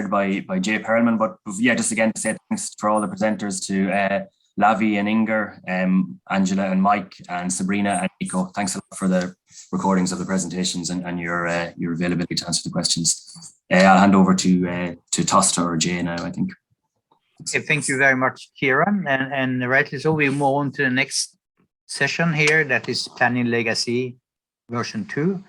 by Jay Perelman. But yeah, just again to say thanks for all the presenters, to Lavi and Inger, Angela and Mike, and Sabrina and Nico. Thanks a lot for the recordings of the presentations and your availability to answer the questions. I'll hand over to Tosta or Jay now, I think. Okay, thank you very much, Kieran. And rightly so, we move on to the next session here, that is Planning Legacy version 2.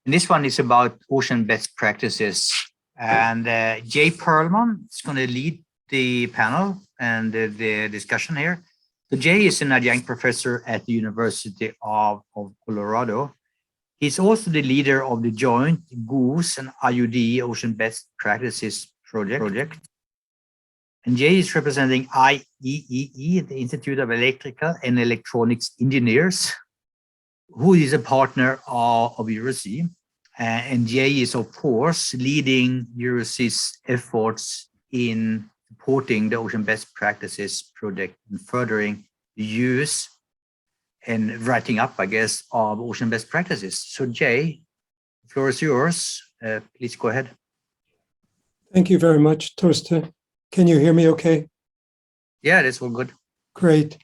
And this one is about ocean best practices. And Jay Perelman is going to lead the panel and the discussion here. So Jay is an adjunct professor at the University of Colorado. He's also the leader of the joint GOOS and IUD Ocean Best Practices project. And Jay is representing IEEE, the Institute of Electrical and Electronics Engineers, who is a partner of EuroSea. And Jay is, of course, leading EuroSea's efforts in supporting the Ocean Best Practices project and furthering the use and writing up, I guess, of Ocean Best Practices. So Jay, the floor is yours. Please go ahead. Thank you very much, Tosta. Can you hear me okay? Yeah, that's all good. Great.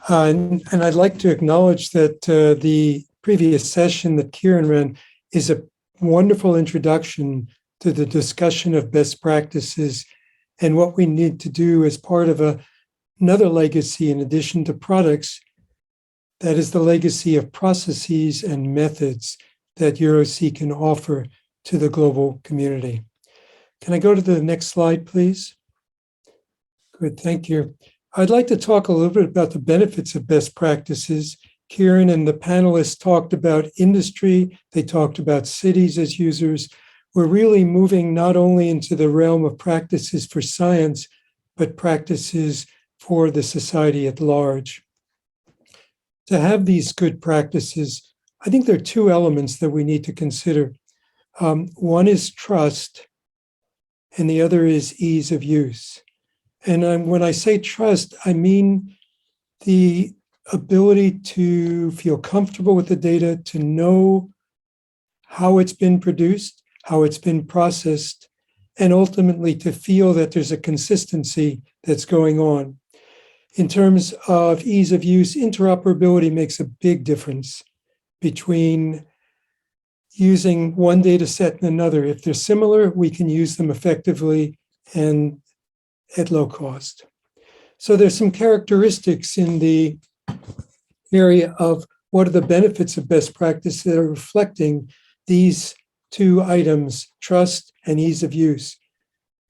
And I'd like to acknowledge that the previous session that Kieran ran is a wonderful introduction to the discussion of best practices and what we need to do as part of another legacy in addition to products. That is the legacy of processes and methods that EuroSea can offer to the global community. Can I go to the next slide, please? Good, thank you. I'd like to talk a little bit about the benefits of best practices. Kieran and the panelists talked about industry, they talked about cities as users. We're really moving not only into the realm of practices for science, but practices for the society at large. To have these good practices, I think there are two elements that we need to consider. One is trust, and the other is ease of use. And when I say trust, I mean the ability to feel comfortable with the data, to know how it's been produced, how it's been processed, and ultimately to feel that there's a consistency that's going on. In terms of ease of use, interoperability makes a big difference between using one data set and another. If they're similar, we can use them effectively and at low cost. So there's some characteristics in the area of what are the benefits of best practice that are reflecting these two items, trust and ease of use.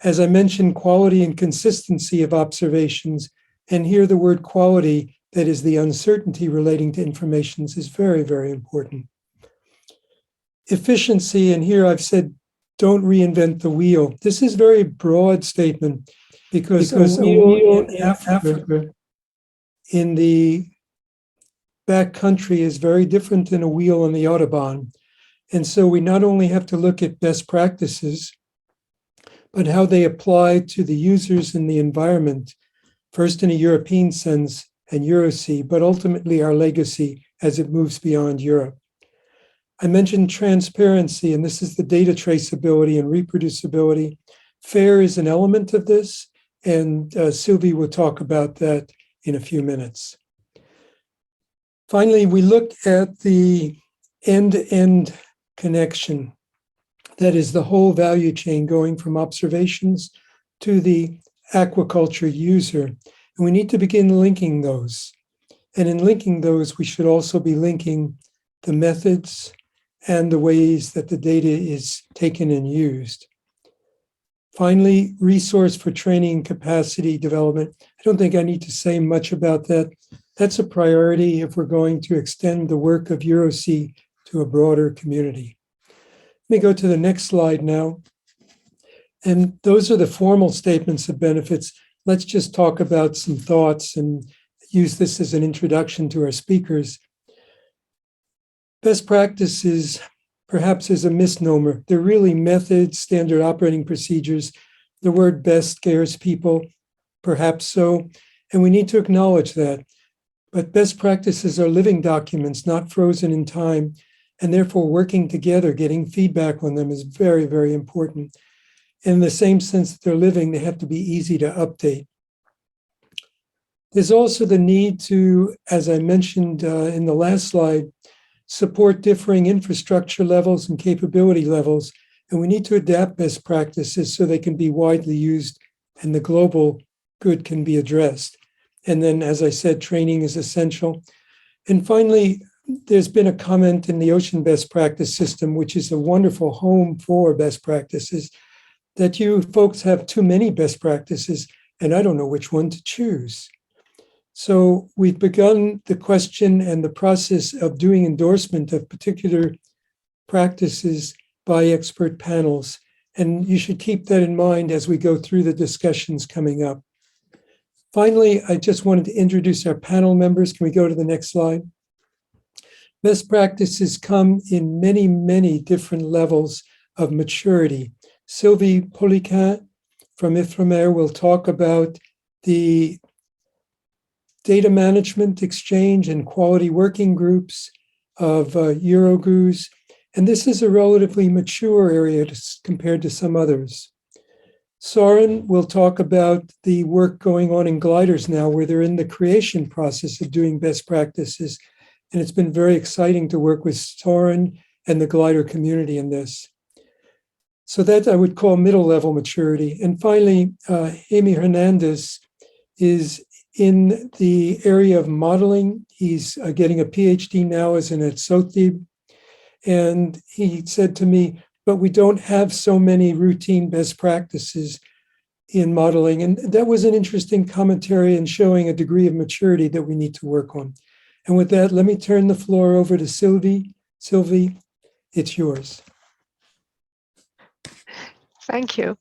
As I mentioned, quality and consistency of observations, and here the word quality, that is the uncertainty relating to informations, is very, very important. Efficiency, and here I've said, don't reinvent the wheel. This is a very broad statement because a wheel in Africa, in the back country, is very different than a wheel on the Autobahn. And so we not only have to look at best practices, but how they apply to the users and the environment, first in a European sense and EuroSea, but ultimately our legacy as it moves beyond Europe. I mentioned transparency, and this is the data traceability and reproducibility. FAIR is an element of this, and Sylvie will talk about that in a few minutes. Finally, we look at the end-to-end connection. That is the whole value chain going from observations to the aquaculture user. And we need to begin linking those. And in linking those, we should also be linking the methods and the ways that the data is taken and used. Finally, resource for training and capacity development. I don't think I need to say much about that. That's a priority if we're going to extend the work of EuroSea to a broader community. Let me go to the next slide now. And those are the formal statements of benefits. Let's just talk about some thoughts and use this as an introduction to our speakers. Best practices perhaps is a misnomer. They're really methods, standard operating procedures. The word best scares people, perhaps so, and we need to acknowledge that. But best practices are living documents, not frozen in time, and therefore working together, getting feedback on them is very, very important. In the same sense that they're living, they have to be easy to update. There's also the need to, as I mentioned in the last slide, support differing infrastructure levels and capability levels, and we need to adapt best practices so they can be widely used and the global good can be addressed. And then, as I said, training is essential. And finally, there's been a comment in the Ocean Best Practice System, which is a wonderful home for best practices, that you folks have too many best practices, and I don't know which one to choose. So we've begun the question and the process of doing endorsement of particular practices by expert panels. And you should keep that in mind as we go through the discussions coming up. Finally, I just wanted to introduce our panel members. Can we go to the next slide? Best practices come in many, many different levels of maturity. 𝗪𝗖𝗢𝗠𝗏 from 𝗔𝗓𝗏 will talk about the data management exchange and quality working groups of EuroGUs. And this is a relatively mature area compared to some others. Søren will talk about the work going on in gliders now, where they're in the creation process of doing best practices. And it's been very exciting to work with Søren and the glider community in this. So that I would call middle level maturity. And finally, Jaime Hernandez is in the area of modeling. He's getting a PhD now as an 𝗪𝗏𝗧𝗏. And he said to me, but we don't have so many routine best practices in modeling. And that was an interesting commentary and showing a degree of maturity that we need to work on. And with that, let me turn the floor over to Sylvie. Sylvie, it's yours. Thank you.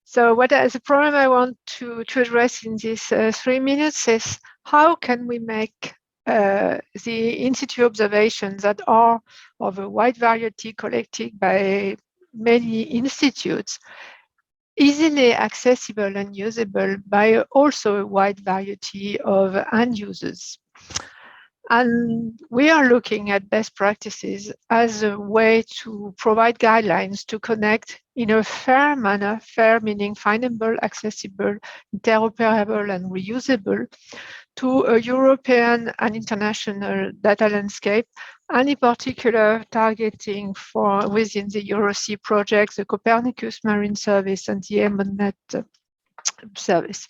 So the problem I want to address in these 3 minutes is how can we make the in-situ observations that are of a wide variety collected by many institutes easily accessible and usable by also a wide variety of end users. And we are looking at best practices as a way to provide guidelines to connect in a fair manner, fair meaning findable, accessible, interoperable, and reusable, to a European and international data landscape, and in particular targeting for within the EuroSea project, the 𝗘𝗏𝗏𝗧 Marine Service and the 𝗫𝗏𝗏𝗏 service.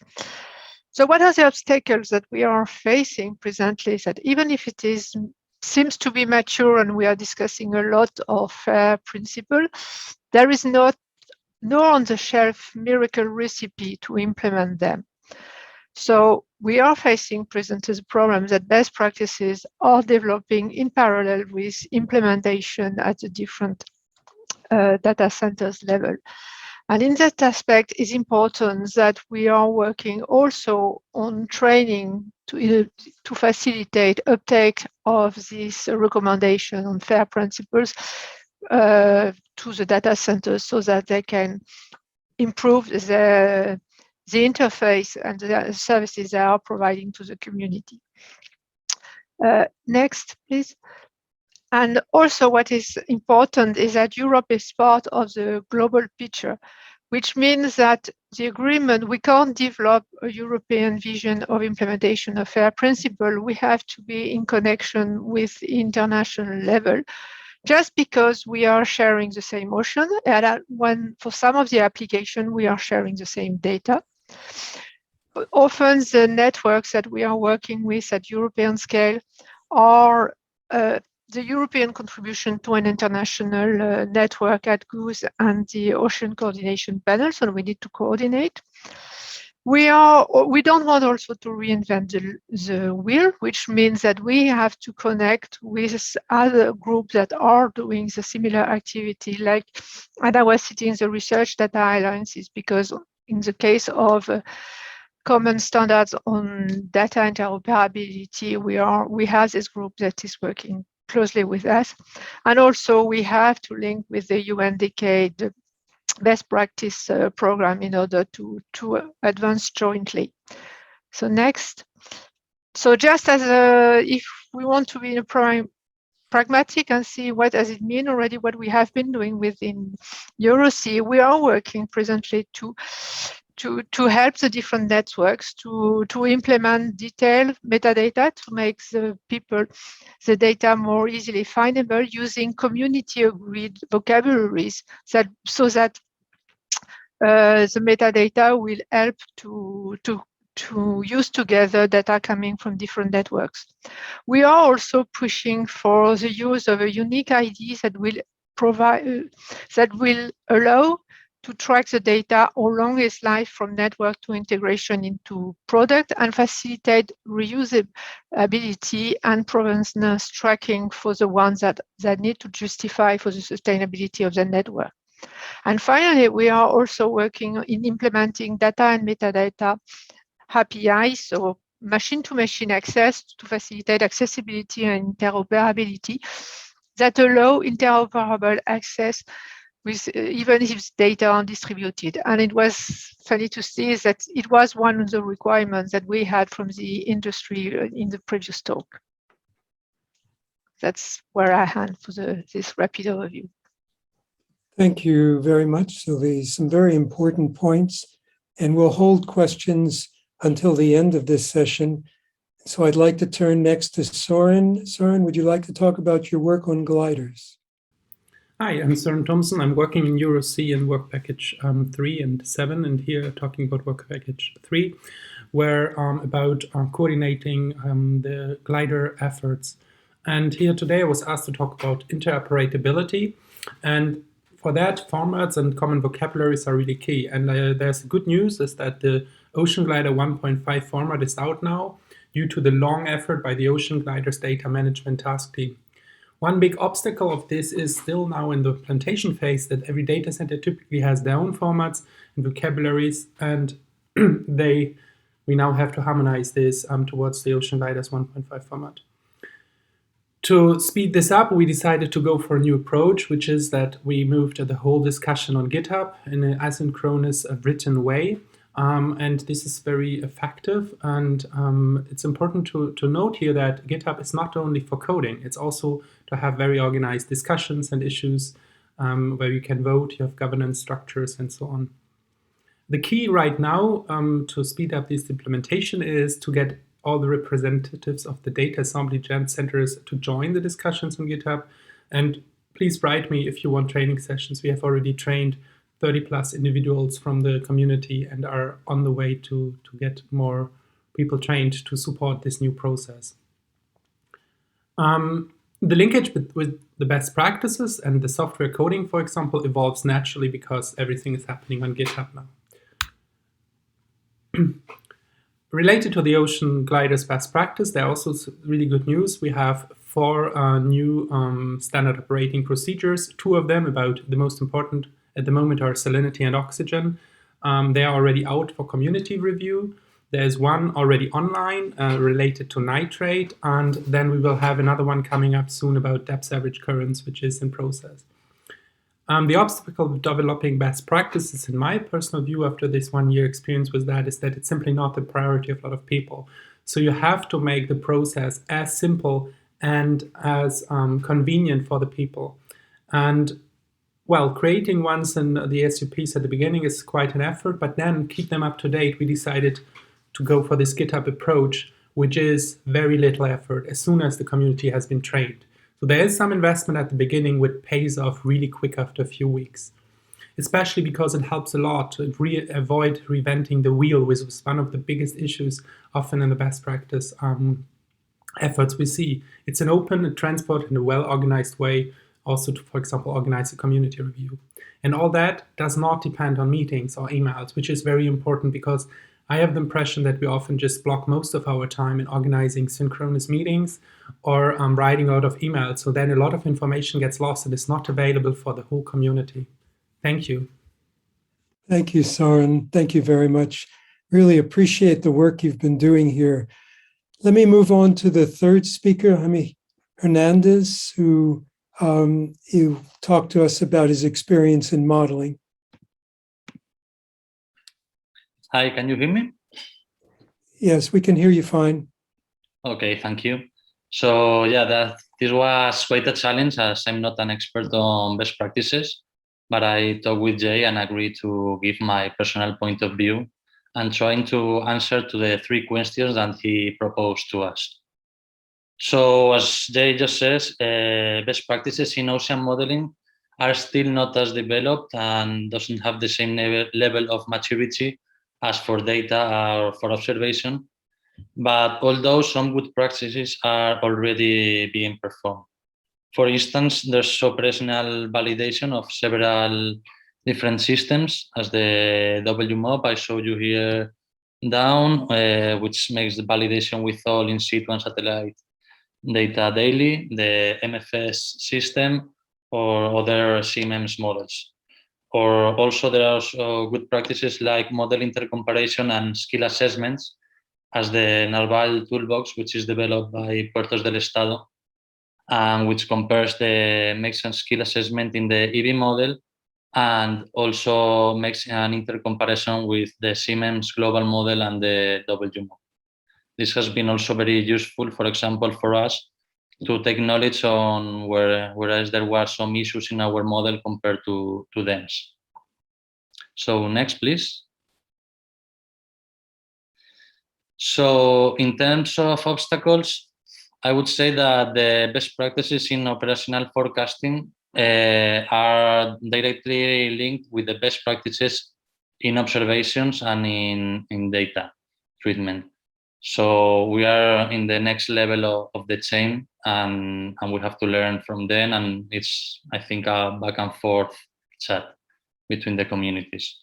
So what are the obstacles that we are facing presently? That even if it seems to be mature and we are discussing a lot of principle, there is no on-the-shelf miracle recipe to implement them. So we are facing presently the problem that best practices are developing in parallel with implementation at the different data centers level. And in that aspect, it's important that we are working also on training to facilitate uptake of this recommendation on fair principles to the data centers so that they can improve the interface and the services they are providing to the community. Next, please. And also what is important is that Europe is part of the global picture, which means that the agreement, we can't develop a European vision of implementation of fair principle. We have to be in connection with the international level, just because we are sharing the same ocean. And when for some of the application, we are sharing the same data. But often the networks that we are working with at European scale are the European contribution to an international network at GOOS and the Ocean Coordination Panel, so we need to coordinate. We don't want also to reinvent the wheel, which means that we have to connect with other groups that are doing the similar activity, like, and I was sitting in the research data alliances, because in the case of common standards on data interoperability, we have this group that is working closely with us. And also we have to link with the 𝗎𝗏𝗏𝗏, the best practice program, in order to advance jointly. So next. So just as if we want to be pragmatic and see what does it mean already, what we have been doing within EuroSea, we are working presently to help the different networks to implement detailed metadata to make the data more easily findable using community agreed vocabularies so that the metadata will help to use together data coming from different networks. We are also pushing for the use of a unique ID that will allow to track the data along its life from network to integration into product and facilitate reusability and provenance tracking for the ones that need to justify for the sustainability of the network. And finally, we are also working in implementing data and metadata APIs, so machine-to-machine access to facilitate accessibility and interoperability that allow interoperable access with even if data are distributed. And it was funny to see that it was one of the requirements that we had from the industry in the previous talk. That's where I hand for this rapid overview. Thank you very much, Sylvie. Some very important points, and we'll hold questions until the end of this session. So I'd like to turn next to Søren. Søren, would you like to talk about your work on gliders? Hi, I'm Søren Thomsen. I'm working in EuroSea in work package 3 and 7, and here talking about work package 3, where about coordinating the glider efforts. And here today I was asked to talk about interoperability. And for that, formats and common vocabularies are really key. And there's good news is that the 𝗪𝗡𝗔𝗡𝗓 1.5 format is out now due to the long effort by the 𝗪𝗡𝗔𝗓𝗔𝗡 data management task team. One big obstacle of this is still now in the implementation phase that every data center typically has their own formats and vocabularies, and we now have to harmonize this towards the 𝗪𝗡𝗔𝗓𝗔𝗡 1.5 format. To speed this up, we decided to go for a new approach, which is that we moved the whole discussion on GitHub in an asynchronous written way. And this is very effective. And it's important to note here that GitHub is not only for coding, it's also to have very organized discussions and issues where you can vote, you have governance structures and so on. The key right now to speed up this implementation is to get all the representatives of the data assembly centers to join the discussions on GitHub. And please write me if you want training sessions. We have already trained 30+ individuals from the community and are on the way to get more people trained to support this new process. The linkage with the best practices and the software coding, for example, evolves naturally because everything is happening on GitHub now. Related to the 𝗪𝗡𝗔𝗡𝗓 best practice, there are also really good news. We have 4 new standard operating procedures. 2 of them, about the most important at the moment, are salinity and oxygen. They are already out for community review. There's one already online related to nitrate, and then we will have another one coming up soon about 𝗪𝗣𝗔𝗡𝗔𝗡 currents, which is in process. The obstacle of developing best practices, in my personal view, after this 1-year experience with that, is that it's simply not the priority of a lot of people. So you have to make the process as simple and as convenient for the people. And well, creating ones in the SUPs at the beginning is quite an effort, but then keep them up to date. We decided to go for this GitHub approach, which is very little effort as soon as the community has been trained. So there is some investment at the beginning which pays off really quick after a few weeks, especially because it helps a lot to avoid reinventing the wheel, which is one of the biggest issues often in the best practice efforts we see. It's an open transport in a well-organized way, also to, for example, organize a community review. And all that does not depend on meetings or emails, which is very important because I have the impression that we often just block most of our time in organizing synchronous meetings or writing out of emails. So then a lot of information gets lost and is not available for the whole community. Thank you. Thank you, Søren. Thank you very much. Really appreciate the work you've been doing here. Let me move on to the third speaker, Jaime Hernandez, who talked to us about his experience in modeling. Hi, can you hear me? Yes, we can hear you fine. Okay, thank you. So yeah, this was quite a challenge as I'm not an expert on best practices, but I talked with Jay and agreed to give my personal point of view and trying to answer to the 3 questions that he proposed to us. So as Jay just says, best practices in ocean modeling are still not as developed and doesn't have the same level of maturity as for data or for observation, but although some good practices are already being performed. For instance, there's operational validation of several different systems, as the WMOP I showed you here down, which makes the validation with all in situ and satellite data daily, the MFS system, or other CMMS models. Or also there are also good practices like model intercomparison and skill assessments, as the Narval toolbox, which is developed by 𝗿𝗏𝗆𝗏, and which compares the makes and skill assessment in the EV model and also makes an intercomparison with the CMMS global model and the WMOP. This has been also very useful, for example, for us to take knowledge on whereas there were some issues in our model compared to theirs. So next, please. So in terms of obstacles, I would say that the best practices in operational forecasting are directly linked with the best practices in observations and in data treatment. So we are in the next level of the chain, and we have to learn from them. And it's, I think, a back and forth chat between the communities.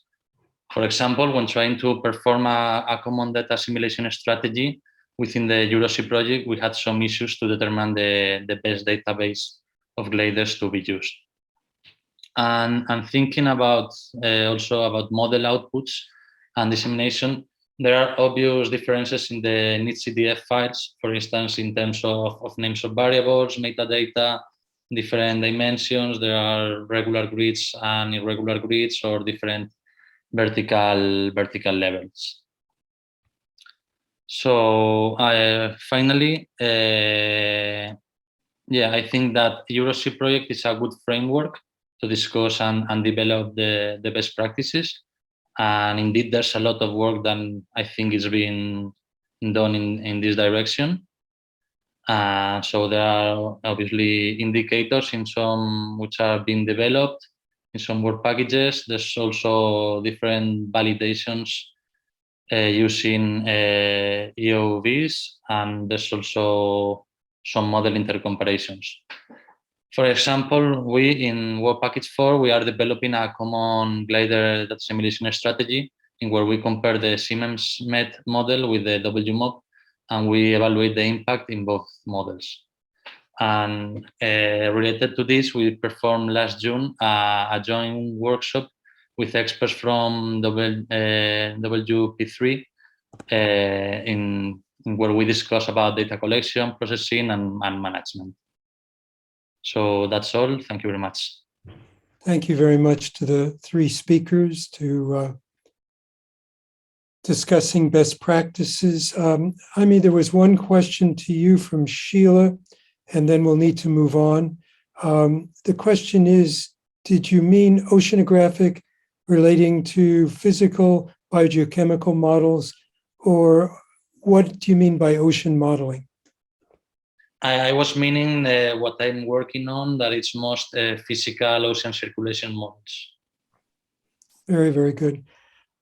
For example, when trying to perform a common data assimilation strategy within the EuroSea project, we had some issues to determine the best database of gliders to be used. And thinking about also about model outputs and dissemination, there are obvious differences in the _NIDCDF files, for instance, in terms of names of variables, metadata, different dimensions. There are regular grids and irregular grids, or different vertical levels. So finally, yeah, I think that EuroSea project is a good framework to discuss and develop the best practices. And indeed, there's a lot of work that I think is being done in this direction. So there are obviously indicators in some which are being developed in some work packages. There's also different validations using EOVs, and there's also some model intercomparations. For example, we in Work Package 4, we are developing a common glider data assimilation strategy in where we compare the Siemens MET model with the WMOP, and we evaluate the impact in both models. And related to this, we performed last June a joint workshop with experts from 𝗪𝗚𝗃3 in where we discuss about data collection, processing, and management. So that's all. Thank you very much. Thank you very much to the three speakers to discussing best practices. Jaime, there was one question to you from Sheila, and then we'll need to move on. The question is, did you mean oceanographic relating to physical biogeochemical models, or what do you mean by ocean modeling? I was meaning what I'm working on, that it's most physical ocean circulation models. Very, very good.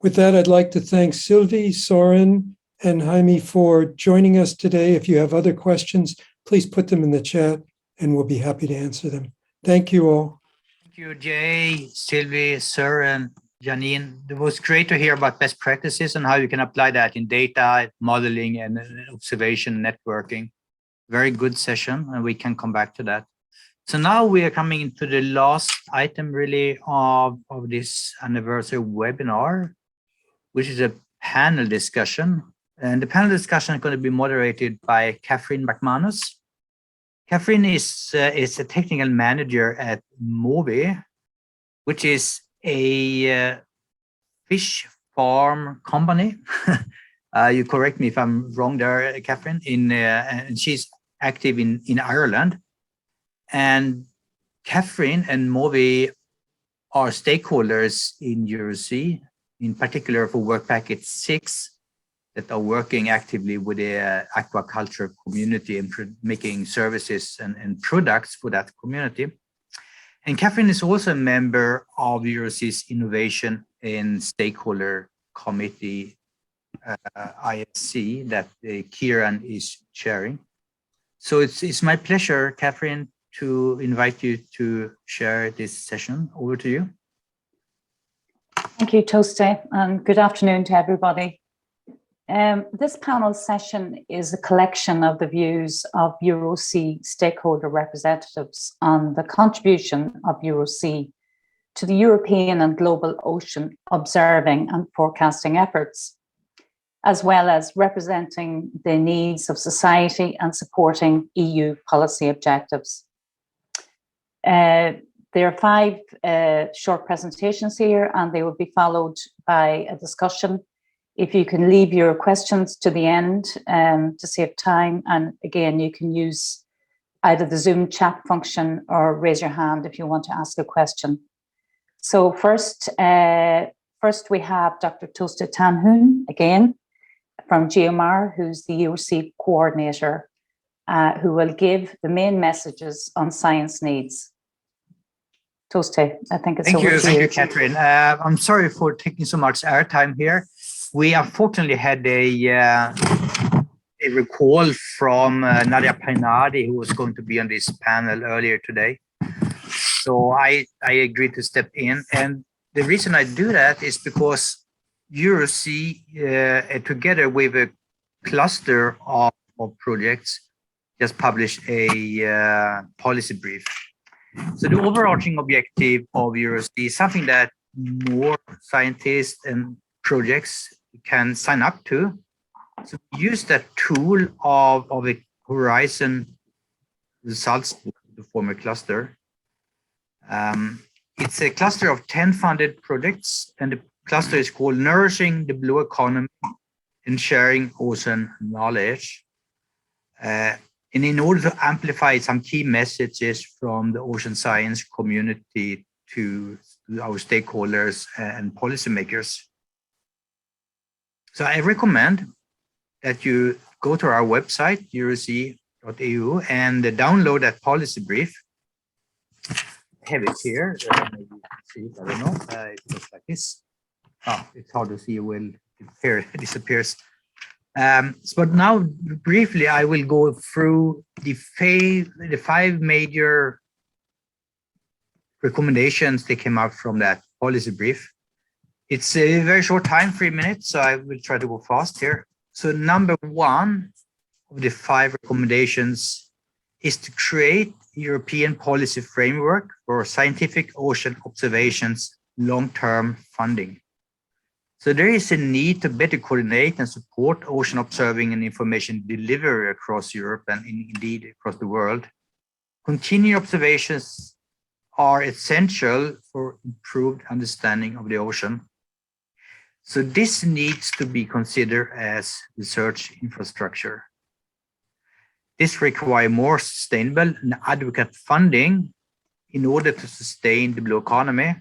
With that, I'd like to thank Sylvie, Soren, and Jaime for joining us today. If you have other questions, please put them in the chat and we'll be happy to answer them. Thank you all. Thank you, Jay, Sylvie, Soren, Janine. It was great to hear about best practices and how you can apply that in data modeling and observation networking. Very good session, and we can come back to that. So now we are coming into the last item really of this anniversary webinar, which is a panel discussion. And the panel discussion is going to be moderated by Catherine McManus. Catherine is a technical manager at 𝗪𝗵𝗰, which is a fish farm company. You correct me if I'm wrong there, Catherine. And she's active in Ireland. And Catherine and 𝗪𝗵𝗰 are stakeholders in EuroSea, in particular for Work Package 6, that are working actively with the aquaculture community and making services and products for that community. And Catherine is also a member of EuroSea's Innovation and Stakeholder Committee, ISC, that Kieran is chairing. So it's my pleasure, Catherine, to invite you to share this session. Over to you. Thank you, 𝗏𝗏, and good afternoon to everybody. This panel session is a collection of the views of EuroSea stakeholder representatives on the contribution of EuroSea to the European and global ocean observing and forecasting efforts, as well as representing the needs of society and supporting EU policy objectives. There are 5 short presentations here, and they will be followed by a discussion. If you can leave your questions to the end to save time, and again, you can use either the Zoom chat function or raise your hand if you want to ask a question. So first we have Dr. 𝗏𝗏 𝗏𝗏 again, from GMR, who's the EuroSea coordinator, who will give the main messages on science needs. 𝗏𝗏, I think it's over to you. Thank you, Catherine. I'm sorry for taking so much airtime here. We unfortunately had a recall from Nadia Painardi, who was going to be on this panel earlier today. So I agreed to step in. And the reason I do that is because EuroSea, together with a cluster of projects, just published a policy brief. So the overarching objective of EuroSea is something that more scientists and projects can sign up to. So we use that tool of a Horizon results to form a cluster. It's a cluster of 10 funded projects, and the cluster is called Nourishing the Blue Economy and Sharing Ocean Knowledge. And in order to amplify some key messages from the ocean science community to our stakeholders and policymakers. So I recommend that you go to our website, 𝗪𝗔.eu, and download that policy brief. I have it here. Maybe you can see it, I don't know. It looks like this. Oh, it's hard to see when it disappears. But now, briefly, I will go through the five major recommendations that came out from that policy brief. It's a very short time, 3 minutes, so I will try to go fast here. So number one of the 5 recommendations is to create a European policy framework for scientific ocean observations long-term funding. So there is a need to better coordinate and support ocean observing and information delivery across Europe and indeed across the world. Continued observations are essential for improved understanding of the ocean. So this needs to be considered as research infrastructure. This requires more sustainable and adequate funding in order to sustain the blue economy.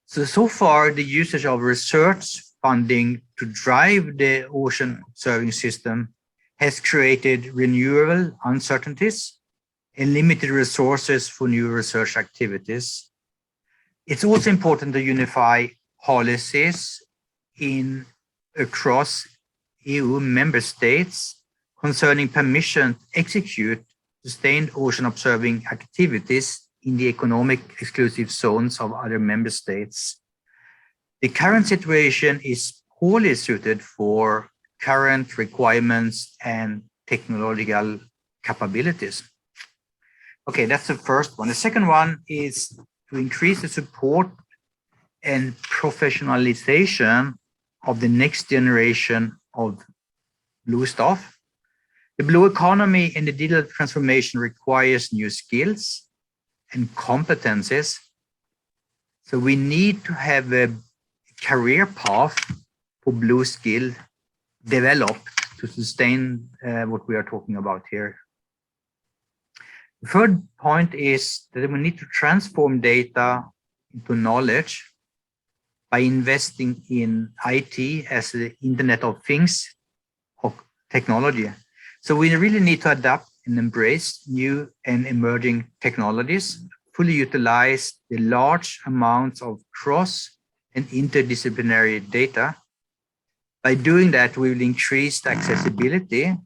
So far, the usage of research funding to drive the ocean observing system has created renewable uncertainties and limited resources for new research activities. It's also important to unify policies across EU member states concerning permission to execute sustained ocean observing activities in the economic exclusive zones of other member states. The current situation is poorly suited for current requirements and technological capabilities. Okay, that's the first one. The second one is to increase the support and professionalization of the next generation of blue staff. The blue economy and the digital transformation requires new skills and competencies. So we need to have a career path for blue skill developed to sustain what we are talking about here. The third point is that we need to transform data into knowledge by investing in IT as the Internet of Things of technology. So we really need to adapt and embrace new and emerging technologies, fully utilize the large amounts of cross and interdisciplinary data. By doing that, we will increase the accessibility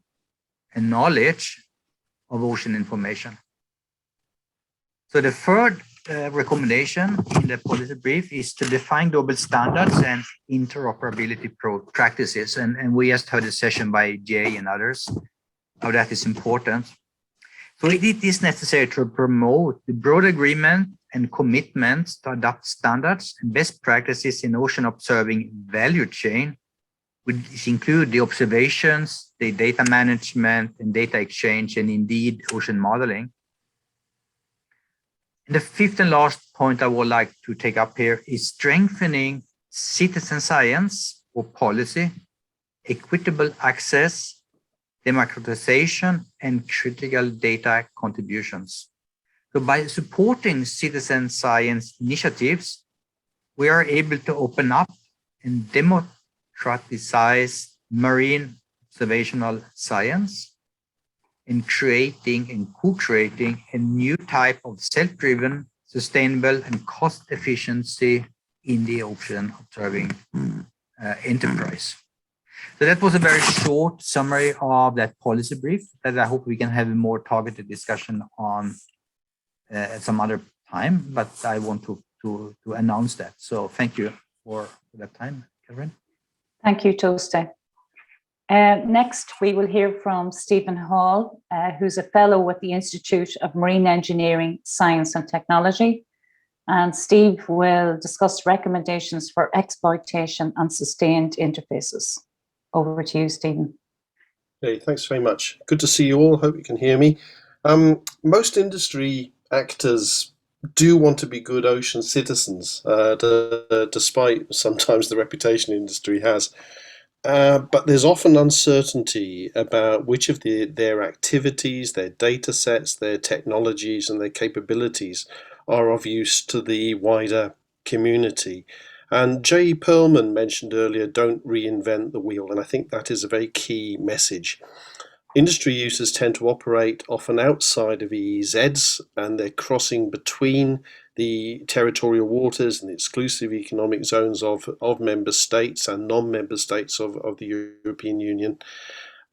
and knowledge of ocean information. So the third recommendation in the policy brief is to define global standards and interoperability practices. And we just heard a session by Jay and others, how that is important. So it is necessary to promote the broad agreement and commitments to adopt standards and best practices in ocean observing value chain, which include the observations, the data management and data exchange, and indeed ocean modeling. And the fifth and last point I would like to take up here is strengthening citizen science or policy, equitable access, democratization, and critical data contributions. So by supporting citizen science initiatives, we are able to open up and democratize marine observational science in creating and co-creating a new type of self-driven, sustainable, and cost efficiency in the ocean observing enterprise. So that was a very short summary of that policy brief that I hope we can have a more targeted discussion on at some other time, but I want to announce that. So thank you for that time, Karen. Thank you, 𝗪𝗪. Next, we will hear from Stephen Hall, who's a fellow with the Institute of Marine Engineering, Science and Technology. And Steve will discuss recommendations for exploitation and sustained interfaces. Over to you, Stephen. Hey, thanks very much. Good to see you all. Hope you can hear me. Most industry actors do want to be good ocean citizens, despite sometimes the reputation industry has. But there's often uncertainty about which of their activities, their data sets, their technologies and their capabilities are of use to the wider community. And J. Perlman mentioned earlier, don't reinvent the wheel, and I think that is a very key message. Industry users tend to operate often outside of EEZs, and they're crossing between the territorial waters and the exclusive economic zones of member states and non-member states of the European Union.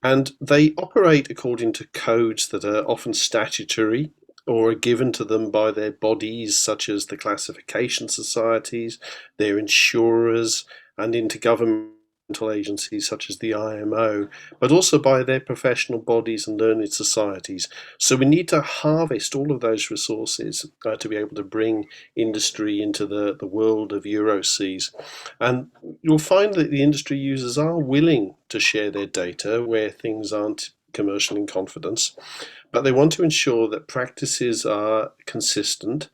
And they operate according to codes that are often statutory or are given to them by their bodies, such as the classification societies, their insurers, and intergovernmental agencies such as the IMO, but also by their professional bodies and learned societies. So we need to harvest all of those resources to be able to bring industry into the world of EuroSeas. And you'll find that the industry users are willing to share their data where things aren't commercial in confidence, but they want to ensure that practices are consistent,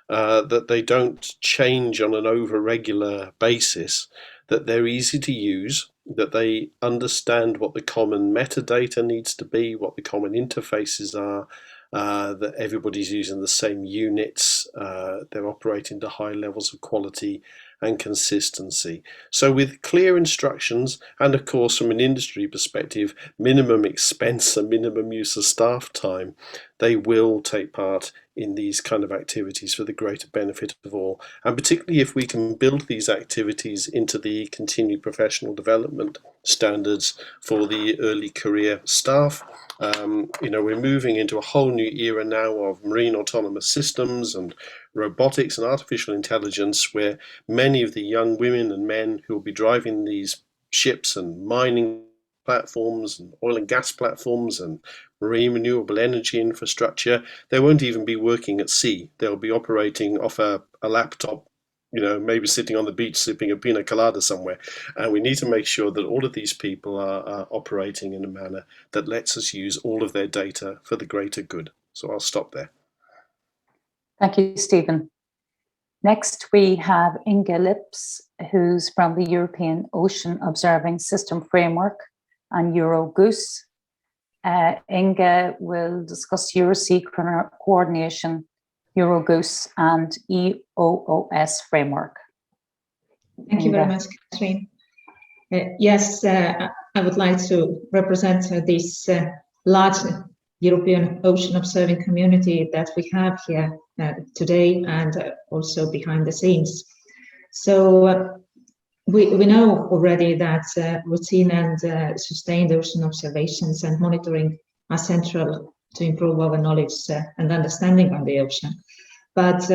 that they don't change on an over-regular basis, that they're easy to use, that they understand what the common metadata needs to be, what the common interfaces are, that everybody's using the same units, they're operating to high levels of quality and consistency. So with clear instructions, and of course from an industry perspective, minimum expense and minimum use of staff time, they will take part in these kind of activities for the greater benefit of all. And particularly if we can build these activities into the continued professional development standards for the early career staff. We're moving into a whole new era now of marine autonomous systems and robotics and artificial intelligence, where many of the young women and men who will be driving these ships and mining platforms and oil and gas platforms and marine renewable energy infrastructure, they won't even be working at sea. They'll be operating off a laptop, maybe sitting on the beach sipping a pina colada somewhere. And we need to make sure that all of these people are operating in a manner that lets us use all of their data for the greater good. So I'll stop there. Thank you, Stephen. Next, we have Inge Lips, who's from the European Ocean Observing System Framework and EuroGoose. Inge will discuss EuroSea coordination, EuroGoose and EOOS framework. Thank you very much, Catherine. Yes, I would like to represent this large European ocean observing community that we have here today and also behind the scenes. So we know already that routine and sustained ocean observations and monitoring are central to improve our knowledge and understanding on the ocean. But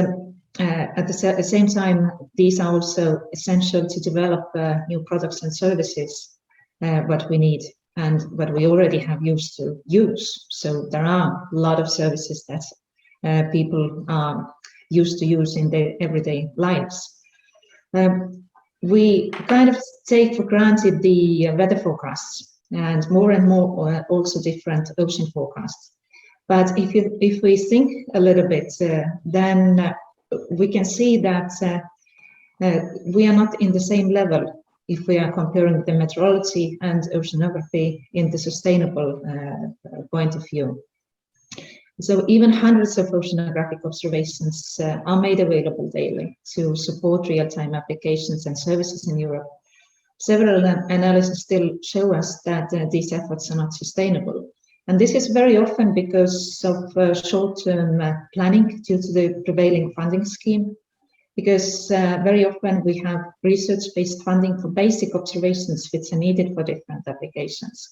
at the same time, these are also essential to develop new products and services, what we need and what we already have used to use. So there are a lot of services that people are used to use in their everyday lives. We kind of take for granted the weather forecasts and more also different ocean forecasts. But if we think a little bit, then we can see that we are not in the same level if we are comparing the meteorology and oceanography in the sustainable point of view. So even hundreds of oceanographic observations are made available daily to support real-time applications and services in Europe. Several analyses still show us that these efforts are not sustainable. And this is very often because of short-term planning due to the prevailing funding scheme, because very often we have research-based funding for basic observations which are needed for different applications.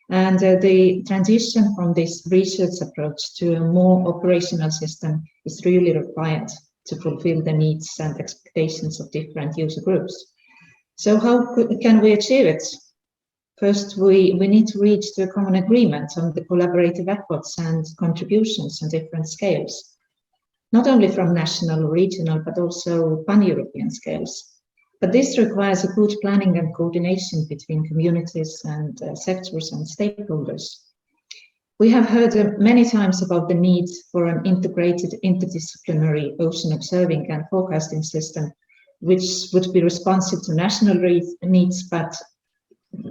And the transition from this research approach to a more operational system is really required to fulfill the needs and expectations of different user groups. So how can we achieve it? First, we need to reach to a common agreement on the collaborative efforts and contributions on different scales, not only from national or regional, but also pan-European scales. But this requires a good planning and coordination between communities and sectors and stakeholders. We have heard many times about the need for an integrated interdisciplinary ocean observing and forecasting system, which would be responsive to national needs, but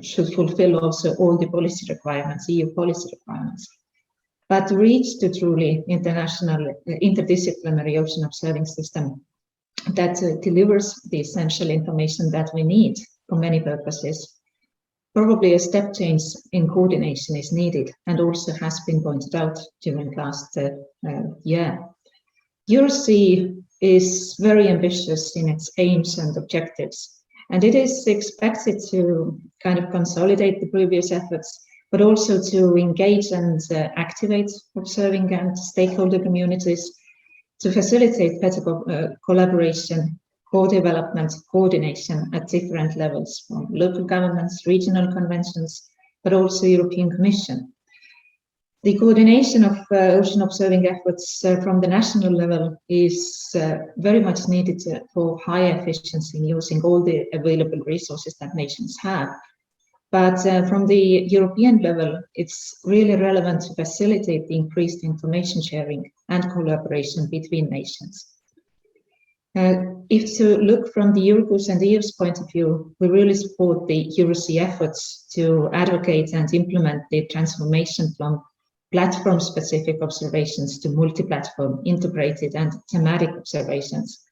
should fulfill also all the policy requirements, EU policy requirements. But to reach the truly international interdisciplinary ocean observing system that delivers the essential information that we need for many purposes, probably a step change in coordination is needed, and also has been pointed out during last year. EuroSea is very ambitious in its aims and objectives, and it is expected to kind of consolidate the previous efforts, but also to engage and activate observing and stakeholder communities to facilitate better collaboration, co-development, coordination at different levels, from local governments, regional conventions, but also European Commission. The coordination of ocean observing efforts from the national level is very much needed for higher efficiency in using all the available resources that nations have. But from the European level, it's really relevant to facilitate the increased information sharing and collaboration between nations. If to look from the Eurogroups and the EU's point of view, we really support the EuroSea efforts to advocate and implement the transformation from platform-specific observations to multi-platform, integrated and thematic observations.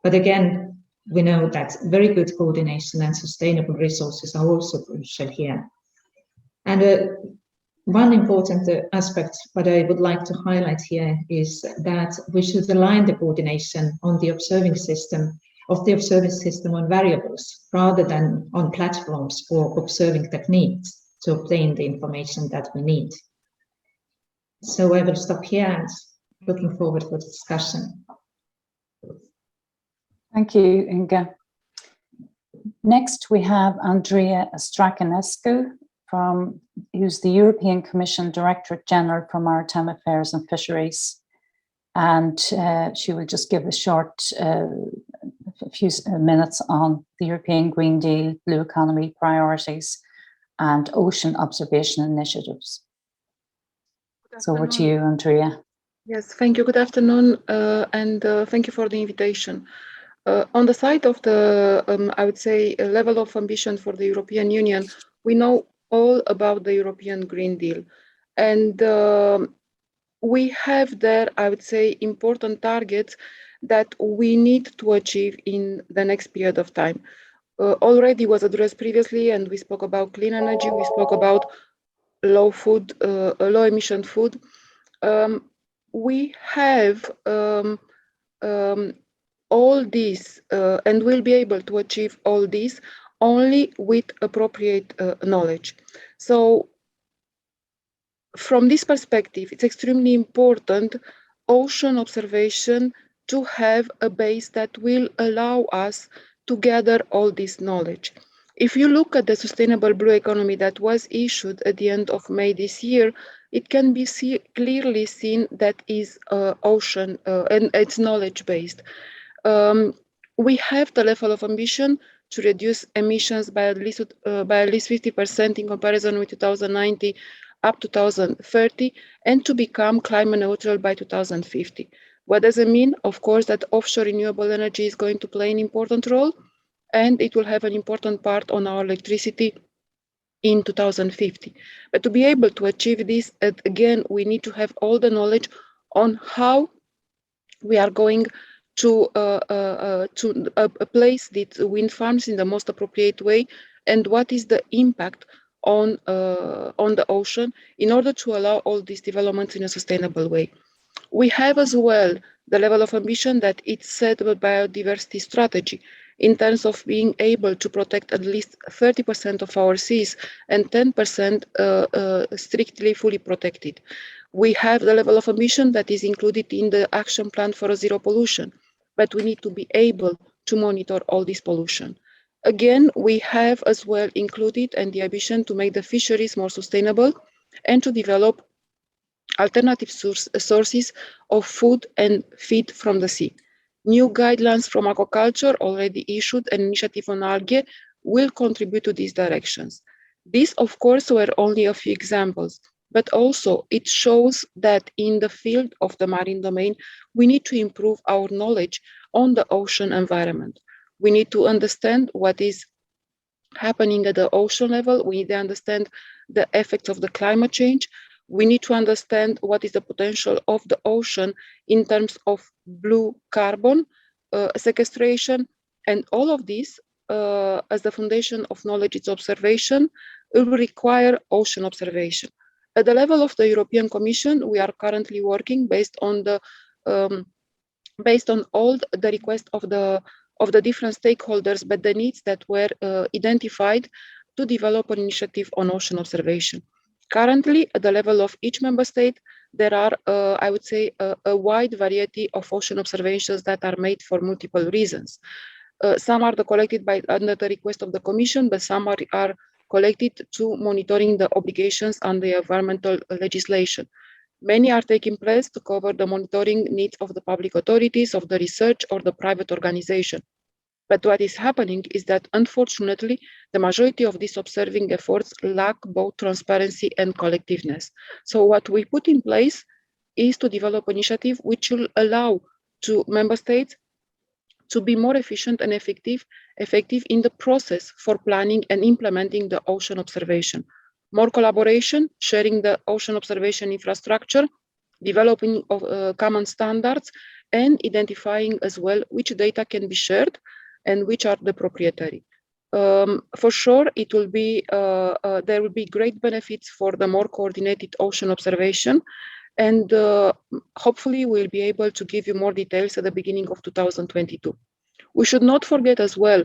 But again, we know that very good coordination and sustainable resources are also crucial here. And one important aspect that I would like to highlight here is that we should align the coordination on the observing system on variables rather than on platforms or observing techniques to obtain the information that we need. So I will stop here and looking forward for the discussion. Thank you, Inga. Next, we have 𝗪𝗔𝗔𝗡𝗚 who's the European Commission Directorate General for Maritime Affairs and Fisheries. And she will just give a short few minutes on the European Green Deal, Blue Economy priorities, and ocean observation initiatives. So over to you, Andrea. Yes, thank you. Good afternoon, and thank you for the invitation. On the side of the, I would say, level of ambition for the European Union, we know all about the European Green Deal. And we have there, I would say, important targets that we need to achieve in the next period of time. Already was addressed previously, and we spoke about clean energy, we spoke about low emission food. We have all these and will be able to achieve all these only with appropriate knowledge. So from this perspective, it's extremely important ocean observation to have a base that will allow us to gather all this knowledge. If you look at the Sustainable Blue Economy that was issued at the end of May this year, it can be clearly seen that is ocean and it's knowledge-based. We have the level of ambition to reduce emissions by at least 50% in comparison with 2090 up to 2030, and to become climate neutral by 2050. What does it mean? Of course, that offshore renewable energy is going to play an important role, and it will have an important part on our electricity in 2050. But to be able to achieve this, again, we need to have all the knowledge on how we are going to place these wind farms in the most appropriate way, and what is the impact on the ocean in order to allow all these developments in a sustainable way. We have as well the level of ambition that it's set with biodiversity strategy. in terms of being able to protect at least 30% of our seas and 10% strictly fully protected. We have the level of ambition that is included in the action plan for zero pollution, but we need to be able to monitor all this pollution. Again, we have as well included and the ambition to make the fisheries more sustainable and to develop alternative sources of food and feed from the sea. New guidelines from aquaculture already issued, an initiative on algae, will contribute to these directions. These, of course, were only a few examples, but also it shows that in the field of the marine domain, we need to improve our knowledge on the ocean environment. We need to understand what is happening at the ocean level. We need to understand the effects of the climate change. We need to understand what is the potential of the ocean in terms of blue carbon sequestration, and all of this as the foundation of knowledge is observation will require ocean observation. At the level of the European Commission, we are currently working based on all the requests of the different stakeholders, but the needs that were identified to develop an initiative on ocean observation. Currently, at the level of each member state, there are, I would say, a wide variety of ocean observations that are made for multiple reasons. Some are collected under the request of the Commission, but some are collected to monitoring the obligations under the environmental legislation. Many are taking place to cover the monitoring needs of the public authorities, of the research, or the private organization. But what is happening is that, unfortunately, the majority of these observing efforts lack both transparency and collectiveness. So what we put in place is to develop an initiative which will allow to member states to be more efficient and effective in the process for planning and implementing the ocean observation. More collaboration, sharing the ocean observation infrastructure, developing of common standards, and identifying as well which data can be shared and which are the proprietary. For sure, it will be there will be great benefits for the more coordinated ocean observation, and hopefully we'll be able to give you more details at the beginning of 2022. We should not forget as well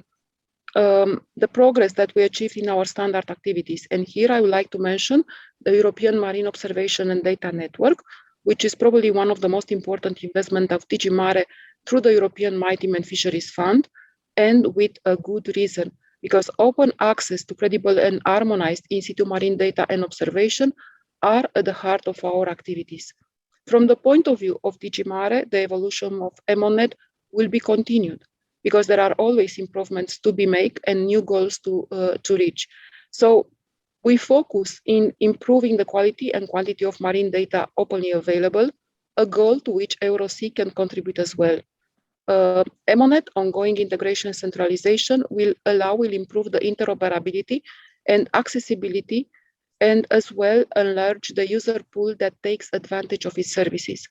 the progress that we achieved in our standard activities. And here I would like to mention the European Marine Observation and Data Network, which is probably one of the most important investments of DG Mare through the European Maritime and Fisheries Fund, and with a good reason, because open access to credible and harmonized in-situ marine data and observation are at the heart of our activities. From the point of view of DG Mare, the evolution of EMONET will be continued, because there are always improvements to be made and new goals to reach. So we focus in improving the quality and quantity of marine data openly available, a goal to which EuroSea can contribute as well. EMONET ongoing integration centralization will improve the interoperability and accessibility, and as well enlarge the user pool that takes advantage of its services.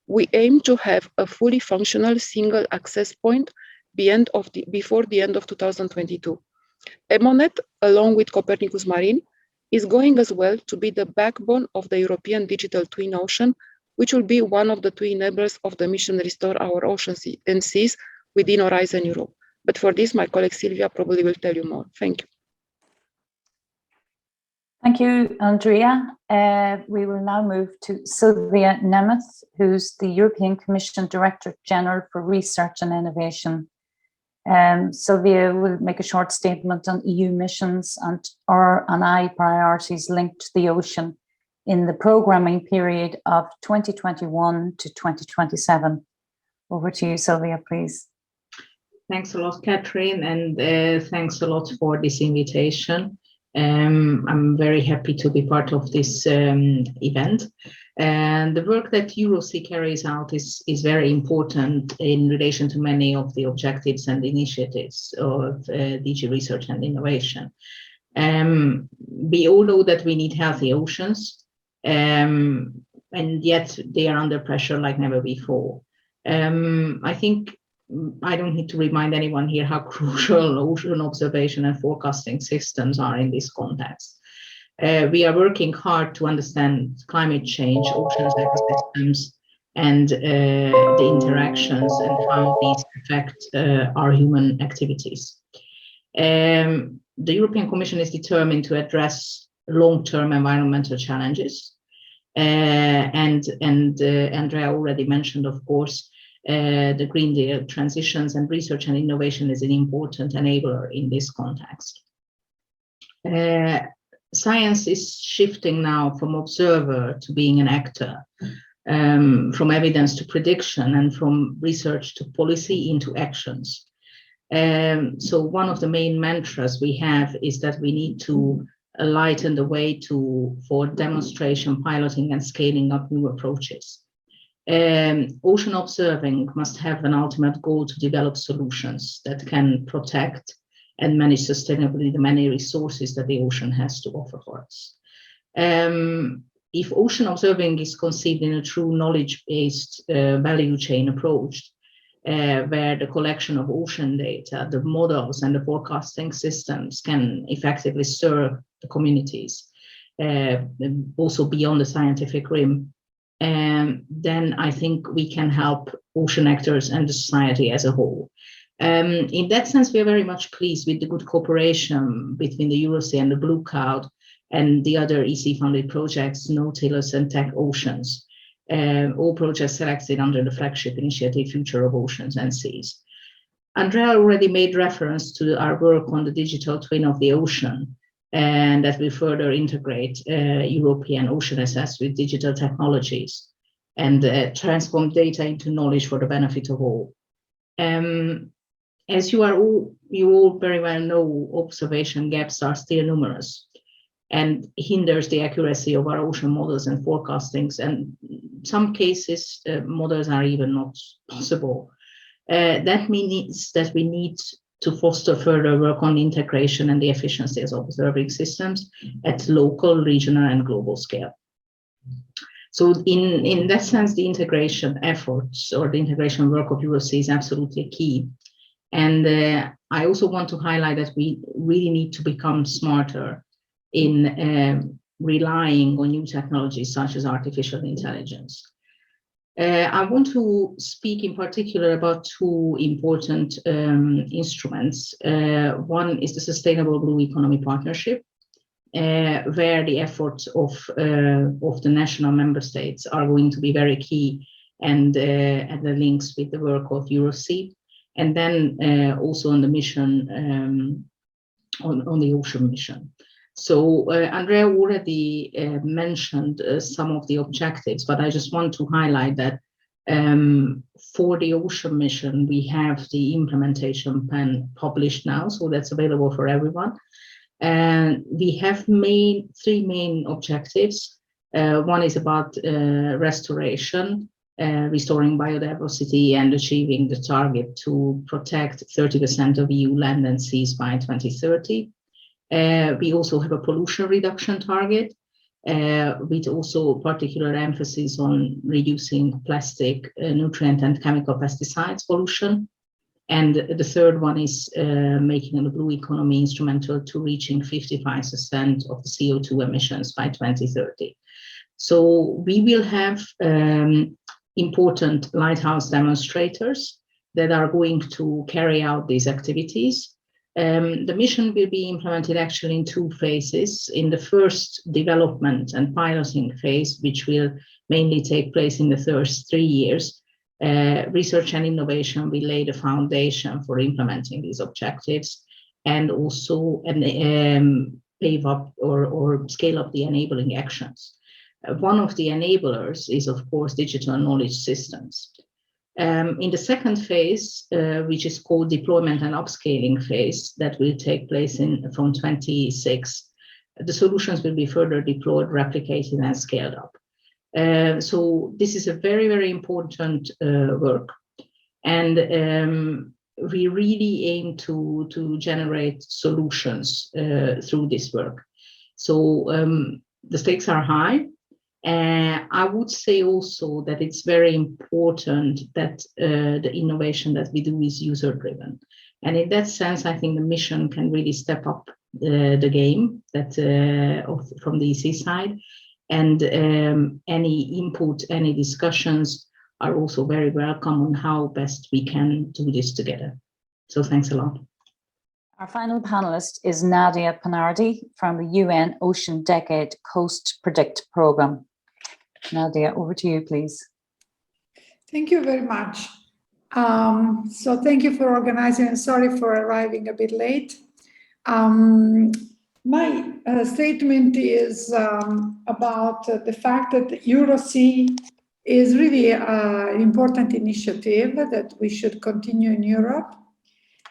We aim to have a fully functional single access point before the end of 2022. EMONET, along with Copernicus Marine, is going as well to be the backbone of the European Digital Twin Ocean, which will be one of the two enablers of the mission Restore Our Oceans and Seas within Horizon Europe. But for this, my colleague Silvia probably will tell you more. Thank you. Thank you, Andrea. We will now move to Sylvia Nemeth, who's the European Commission Director General for Research and Innovation. Sylvia will make a short statement on EU missions and R&I priorities linked to the ocean in the programming period of 2021 to 2027. Over to you, Sylvia, please. Thanks a lot, Catherine, and thanks a lot for this invitation. I'm very happy to be part of this event. And the work that EuroSea carries out is very important in relation to many of the objectives and initiatives of DG Research and Innovation. We all know that we need healthy oceans, and yet they are under pressure like never before. I think I don't need to remind anyone here how crucial ocean observation and forecasting systems are in this context. We are working hard to understand climate change, ocean ecosystems, and the interactions and how these affect our human activities. The European Commission is determined to address long-term environmental challenges. And Andrea already mentioned, of course, the Green Deal transitions, and research and innovation is an important enabler in this context. Science is shifting now from observer to being an actor, from evidence to prediction, and from research to policy into actions. So one of the main mantras we have is that we need to lighten the way for demonstration, piloting, and scaling up new approaches. Ocean observing must have an ultimate goal to develop solutions that can protect and manage sustainably the many resources that the ocean has to offer for us. If ocean observing is conceived in a true knowledge-based value chain approach, where the collection of ocean data, the models, and the forecasting systems can effectively serve the communities, also beyond the scientific rim, then I think we can help ocean actors and the society as a whole. In that sense, we are very much pleased with the good cooperation between the EuroSea and the Blue Cloud and the other EC-funded projects, Nautilus and Tech Oceans, all projects selected under the flagship initiative, Future of Oceans and Seas. Andrea already made reference to our work on the digital twin of the ocean, and that we further integrate European ocean assets with digital technologies and transform data into knowledge for the benefit of all. As you all very well know, observation gaps are still numerous and hinders the accuracy of our ocean models and forecastings, and in some cases models are even not possible. That means that we need to foster further work on integration and the efficiency of observing systems at local, regional, and global scale. So in that sense, the integration efforts or the integration work of EuroSea is absolutely key. And I also want to highlight that we really need to become smarter in relying on new technologies such as artificial intelligence. I want to speak in particular about two important instruments. One is the Sustainable Blue Economy Partnership, where the efforts of the national member states are going to be very key, and the links with the work of EuroSea, and then also on the mission, on the ocean mission. So Andrea already mentioned some of the objectives, but I just want to highlight that for the ocean mission, we have the implementation plan published now, so that's available for everyone. And we have three main objectives. One is about restoration, restoring biodiversity and achieving the target to protect 30% of EU land and seas by 2030. We also have a pollution reduction target, with also particular emphasis on reducing plastic, nutrient and chemical pesticides pollution. And the third one is making the blue economy instrumental to reaching 55% of the CO2 emissions by 2030. So we will have important lighthouse demonstrators that are going to carry out these activities. The mission will be implemented actually in two phases. In the first, development and piloting phase, which will mainly take place in the first 3 years, research and innovation will lay the foundation for implementing these objectives, and also pave up or scale up the enabling actions. One of the enablers is, of course, digital knowledge systems. In the second phase, which is called deployment and upscaling phase, that will take place from 26, the solutions will be further deployed, replicated, and scaled up. So this is a very, very important work. And we really aim to generate solutions through this work. So the stakes are high. I would say also that it's very important that the innovation that we do is user-driven. And in that sense, I think the mission can really step up the game from the EC side. And any input, any discussions are also very welcome on how best we can do this together. So thanks a lot. Our final panelist is 𝗪𝗘𝗧𝗪𝗧 from the UN Ocean Decade Coast Predict Programme. Nadia, over to you, please. Thank you very much. So thank you for organizing, and sorry for arriving a bit late. My statement is about the fact that EuroSea is really an important initiative that we should continue in Europe.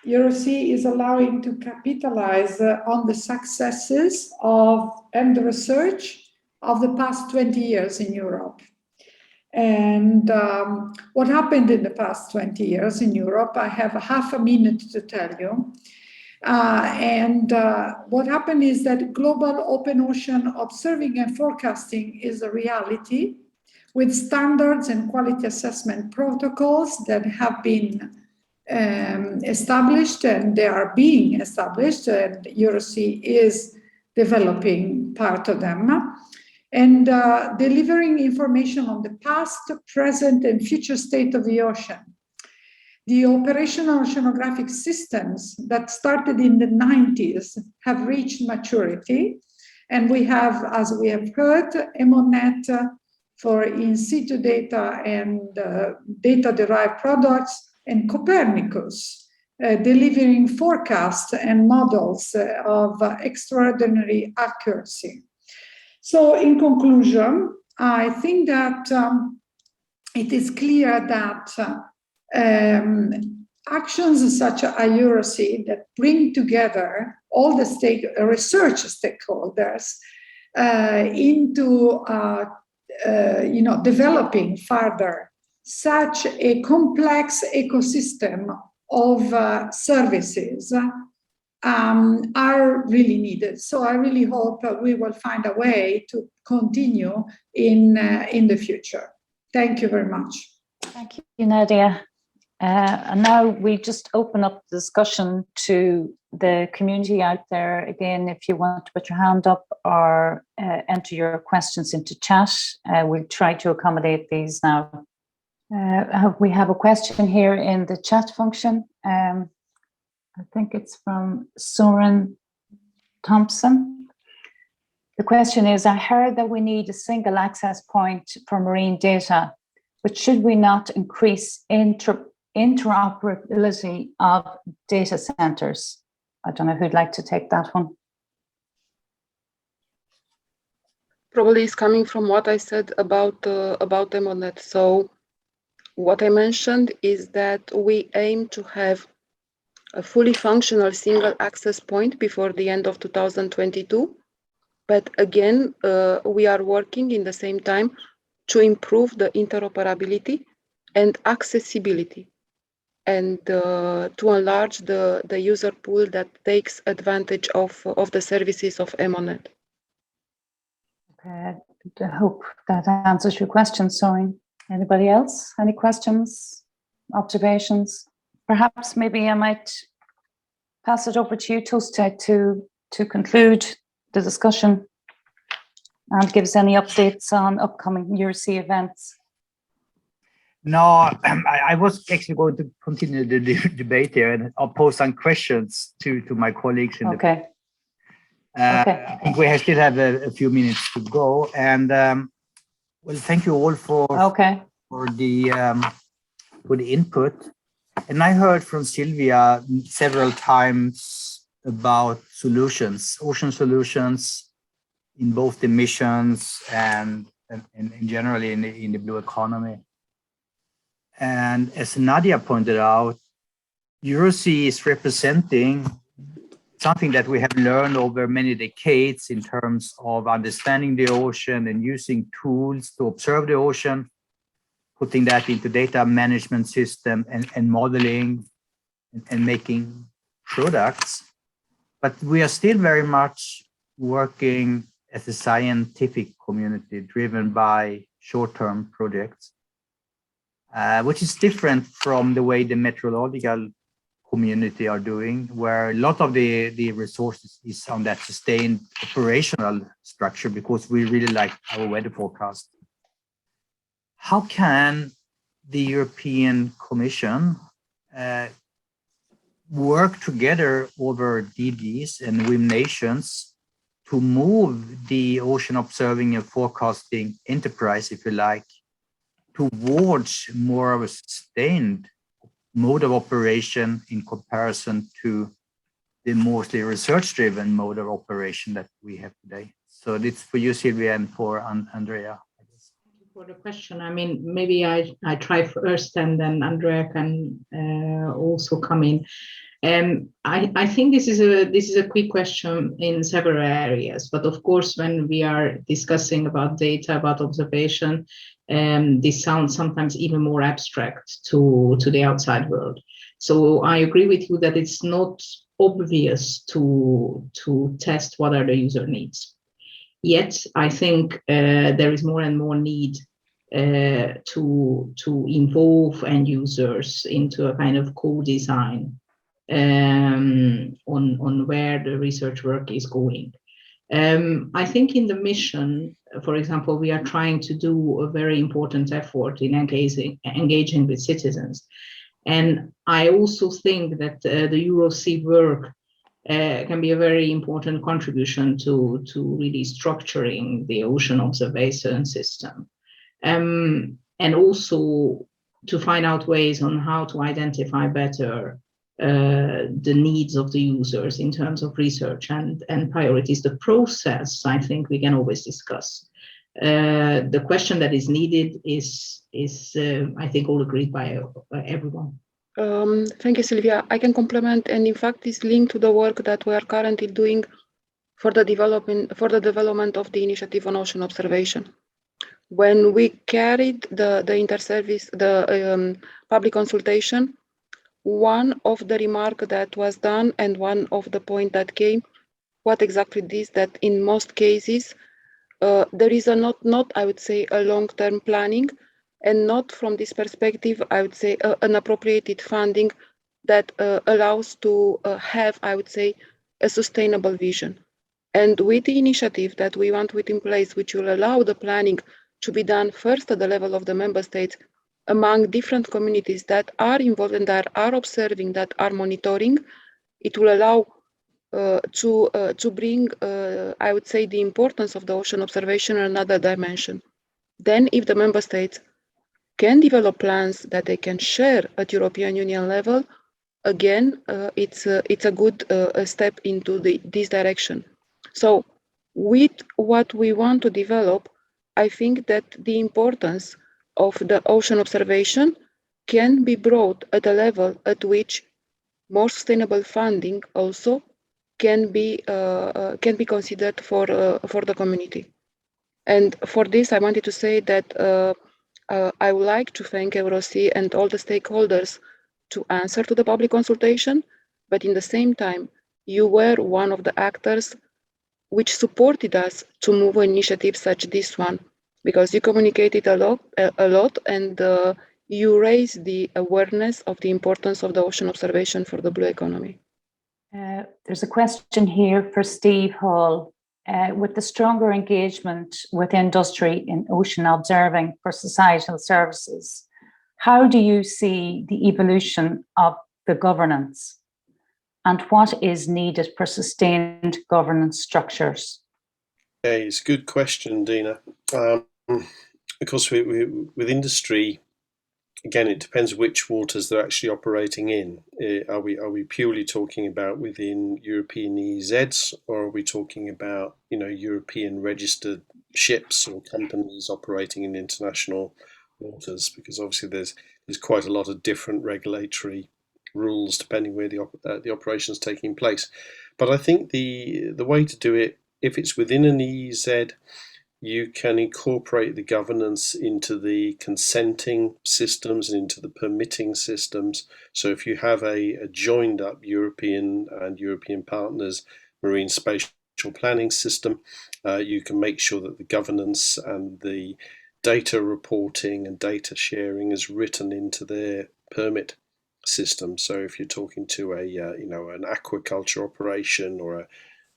EuroSea is allowing to capitalize on the successes and the research of the past 20 years in Europe. And what happened in the past 20 years in Europe, I have half a minute to tell you. What happened is that global open ocean observing and forecasting is a reality with standards and quality assessment protocols that have been established, and they are being established, and EuroSea is developing part of them, and delivering information on the past, present, and future state of the ocean. The operational oceanographic systems that started in the 90s have reached maturity, and we have, as we have heard, 𝗍𝗏𝗏𝗏 for in situ data and data-derived products, and Copernicus, delivering forecasts and models of extraordinary accuracy. So in conclusion, I think that it is clear that actions such as EuroSea that bring together all the research stakeholders into developing further such a complex ecosystem of services are really needed. So I really hope we will find a way to continue in the future. Thank you very much. Thank you, Nadia. And now we just open up the discussion to the community out there. Again, if you want to put your hand up or enter your questions into chat, we'll try to accommodate these now. We have a question here in the chat function. I think it's from Søren Thompson. The question is, I heard that we need a single access point for marine data, but should we not increase interoperability of data centers? I don't know who'd like to take that one. Probably is coming from what I said about 𝗍𝗏𝗏𝗏𝗏. So what I mentioned is that we aim to have a fully functional single access point before the end of 2022. But again, we are working in the same time to improve the interoperability and accessibility, and to enlarge the user pool that takes advantage of the services of 𝗍𝗏𝗏𝗏𝗏. Okay, I hope that answers your question, Søren. Anybody else? Any questions, observations? Perhaps maybe I might pass it over to you, Tósta, to conclude the discussion and give us any updates on upcoming EuroSea events. No, I was actually going to continue the debate here, and I'll pose some questions to my colleagues. Okay. I think we still have a few minutes to go, and well, thank you all for the input. And I heard from Sylvia several times about solutions, ocean solutions in both the missions and generally in the blue economy. And as Nadia pointed out, EuroSea is representing something that we have learned over many decades in terms of understanding the ocean and using tools to observe the ocean, putting that into data management system and modeling and making products. But we are still very much working as a scientific community driven by short-term projects, which is different from the way the meteorological community are doing, where a lot of the resources is on that sustained operational structure because we really like our weather forecast. How can the European Commission work together over DGs and WIM nations to move the ocean observing and forecasting enterprise, if you like, towards more of a sustained mode of operation in comparison to the mostly research-driven mode of operation that we have today. So it's for you, Sylvia, and for Andrea. For the question, I mean, maybe I try first, and then Andrea can also come in. I think this is a quick question in several areas, but of course, when we are discussing about data, about observation, this sounds sometimes even more abstract to the outside world. So I agree with you that it's not obvious to test what are the user needs. Yet, I think there is more and more need to involve end users into a kind of co-design on where the research work is going. I think in the mission, for example, we are trying to do a very important effort in engaging with citizens. And I also think that the EuroSea work can be a very important contribution to really structuring the ocean observation system. And also to find out ways on how to identify better the needs of the users in terms of research and priorities. The process, I think we can always discuss. The question that is needed is I think, all agreed by everyone. Thank you, Sylvia. I can complement, and in fact, is linked to the work that we are currently doing for the development of the initiative on ocean observation. When we carried the public consultation, one of the remarks that was done and one of the point that came, what exactly this, that in most cases, there is not, I would say, a long-term planning, and not from this perspective, I would say, an appropriated funding that allows to have, I would say, a sustainable vision. And with the initiative that we want to put in place, which will allow the planning to be done first at the level of the member states, among different communities that are involved and that are observing, that are monitoring, it will allow to bring, I would say, the importance of the ocean observation in another dimension. Then, if the member states can develop plans that they can share at European Union level, again, it's a good step into this direction. So, with what we want to develop, I think that the importance of the ocean observation can be brought at a level at which more sustainable funding also can be considered for the community. And for this, I wanted to say that I would like to thank EuroSea and all the stakeholders to answer to the public consultation, but in the same time, you were one of the actors which supported us to move initiatives such as this one, because you communicated a lot, and you raised the awareness of the importance of the ocean observation for the blue economy. There's a question here for Steve Hall. With the stronger engagement with industry in ocean observing for societal services, how do you see the evolution of the governance, and what is needed for sustained governance structures? Okay, it's a good question, Dina. Of course, with industry, again, it depends which waters they're actually operating in. Are we purely talking about within European EEZs, or are we talking about, European registered ships or companies operating in international waters? Because obviously there's quite a lot of different regulatory rules depending where the operation is taking place. But I think the way to do it, if it's within an EEZ, you can incorporate the governance into the consenting systems and into the permitting systems. So if you have a joined up European and European partners marine spatial planning system, you can make sure that the governance and the data reporting and data sharing is written into their permit system. So if you're talking to an aquaculture operation or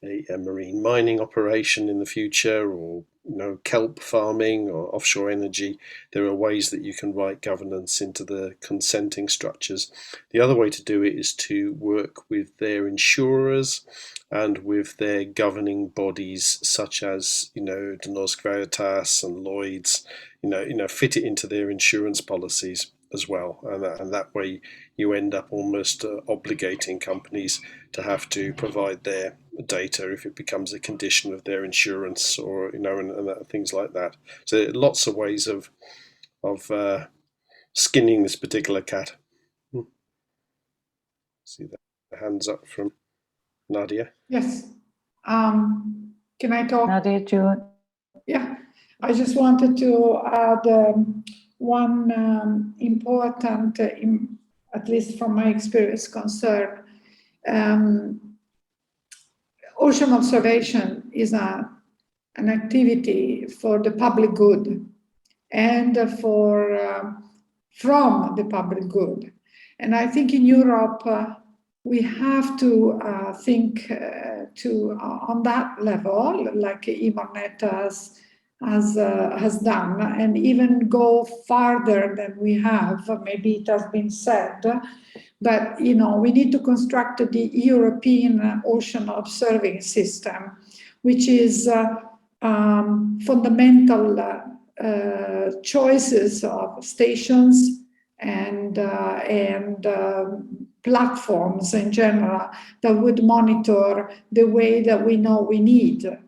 a marine mining operation in the future, or kelp farming or offshore energy, there are ways that you can write governance into the consenting structures. The other way to do it is to work with their insurers and with their governing bodies, such as 𝗪𝗏𝗪𝗏𝗪𝗏𝗪𝗏 and Lloyd's. Fit it into their insurance policies as well, and that way you end up almost obligating companies to have to provide their data if it becomes a condition of their insurance, or and things like that. So lots of ways of skinning this particular cat. See the hands up from Nadia. Yes. Can I talk? Nadia, do you? Yeah. I just wanted to add one important, at least from my experience, concern. Ocean observation is an activity for the public good and from the public good. And I think in Europe, we have to think on that level, like 𝗪𝗏𝗧𝗔𝗡 has done, and even go farther than we have. Maybe it has been said, but we need to construct the European ocean observing system, which is fundamental choices of stations and platforms in general that would monitor the way that we know we need.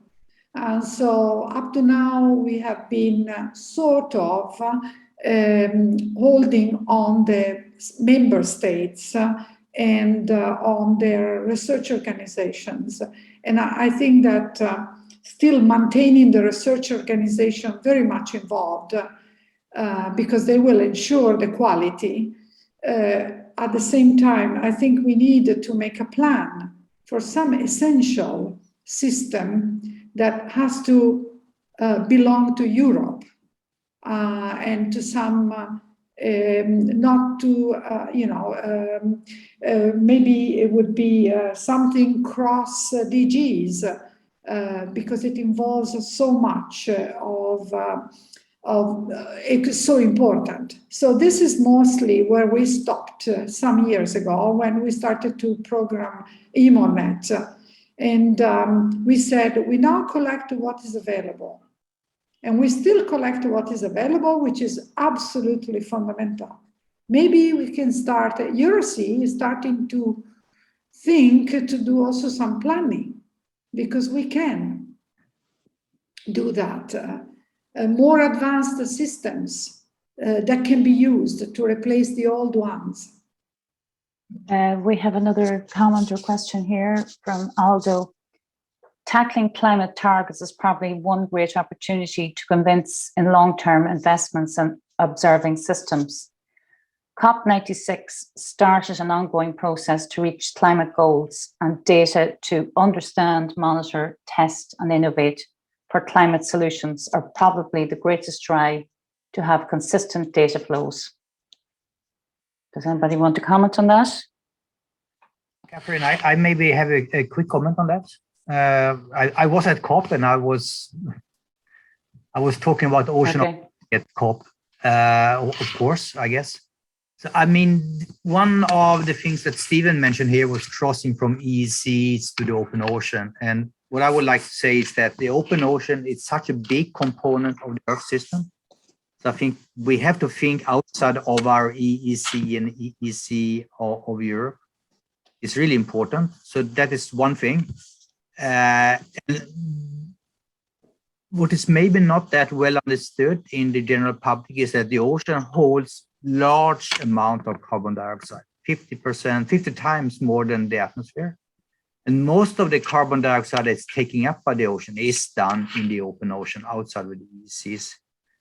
And so up to now, we have been sort of holding on the member states and on their research organizations. And I think that still maintaining the research organization very much involved because they will ensure the quality. At the same time, I think we need to make a plan for some essential system that has to belong to Europe and to some, not to, maybe it would be something cross DGs because it involves so much it's so important. So this is mostly where we stopped some years ago when we started to program 𝗪𝗏𝗪𝗏𝗪𝗏. And we said, we now collect what is available. And we still collect what is available, which is absolutely fundamental. Maybe we can start, EuroSea is starting to think to do also some planning, because we can do that. More advanced systems that can be used to replace the old ones. We have another comment or question here from Aldo. Tackling climate targets is probably one great opportunity to convince in long-term investments and observing systems. COP96 started an ongoing process to reach climate goals, and data to understand, monitor, test, and innovate for climate solutions are probably the greatest drive to have consistent data flows. Does anybody want to comment on that? Catherine, I maybe have a quick comment on that. I was at COP and I was talking about ocean at COP, of course, I guess. So, I mean, one of the things that Stephen mentioned here was crossing from EECs to the open ocean. And what I would like to say is that the open ocean is such a big component of the Earth system. So I think we have to think outside of our EEC and EEC of Europe. It's really important. So that is one thing. And what is maybe not that well understood in the general public is that the ocean holds large amount of carbon dioxide, 50%, 50 times more than the atmosphere. And most of the carbon dioxide that's taken up by the ocean is done in the open ocean outside of the EECs,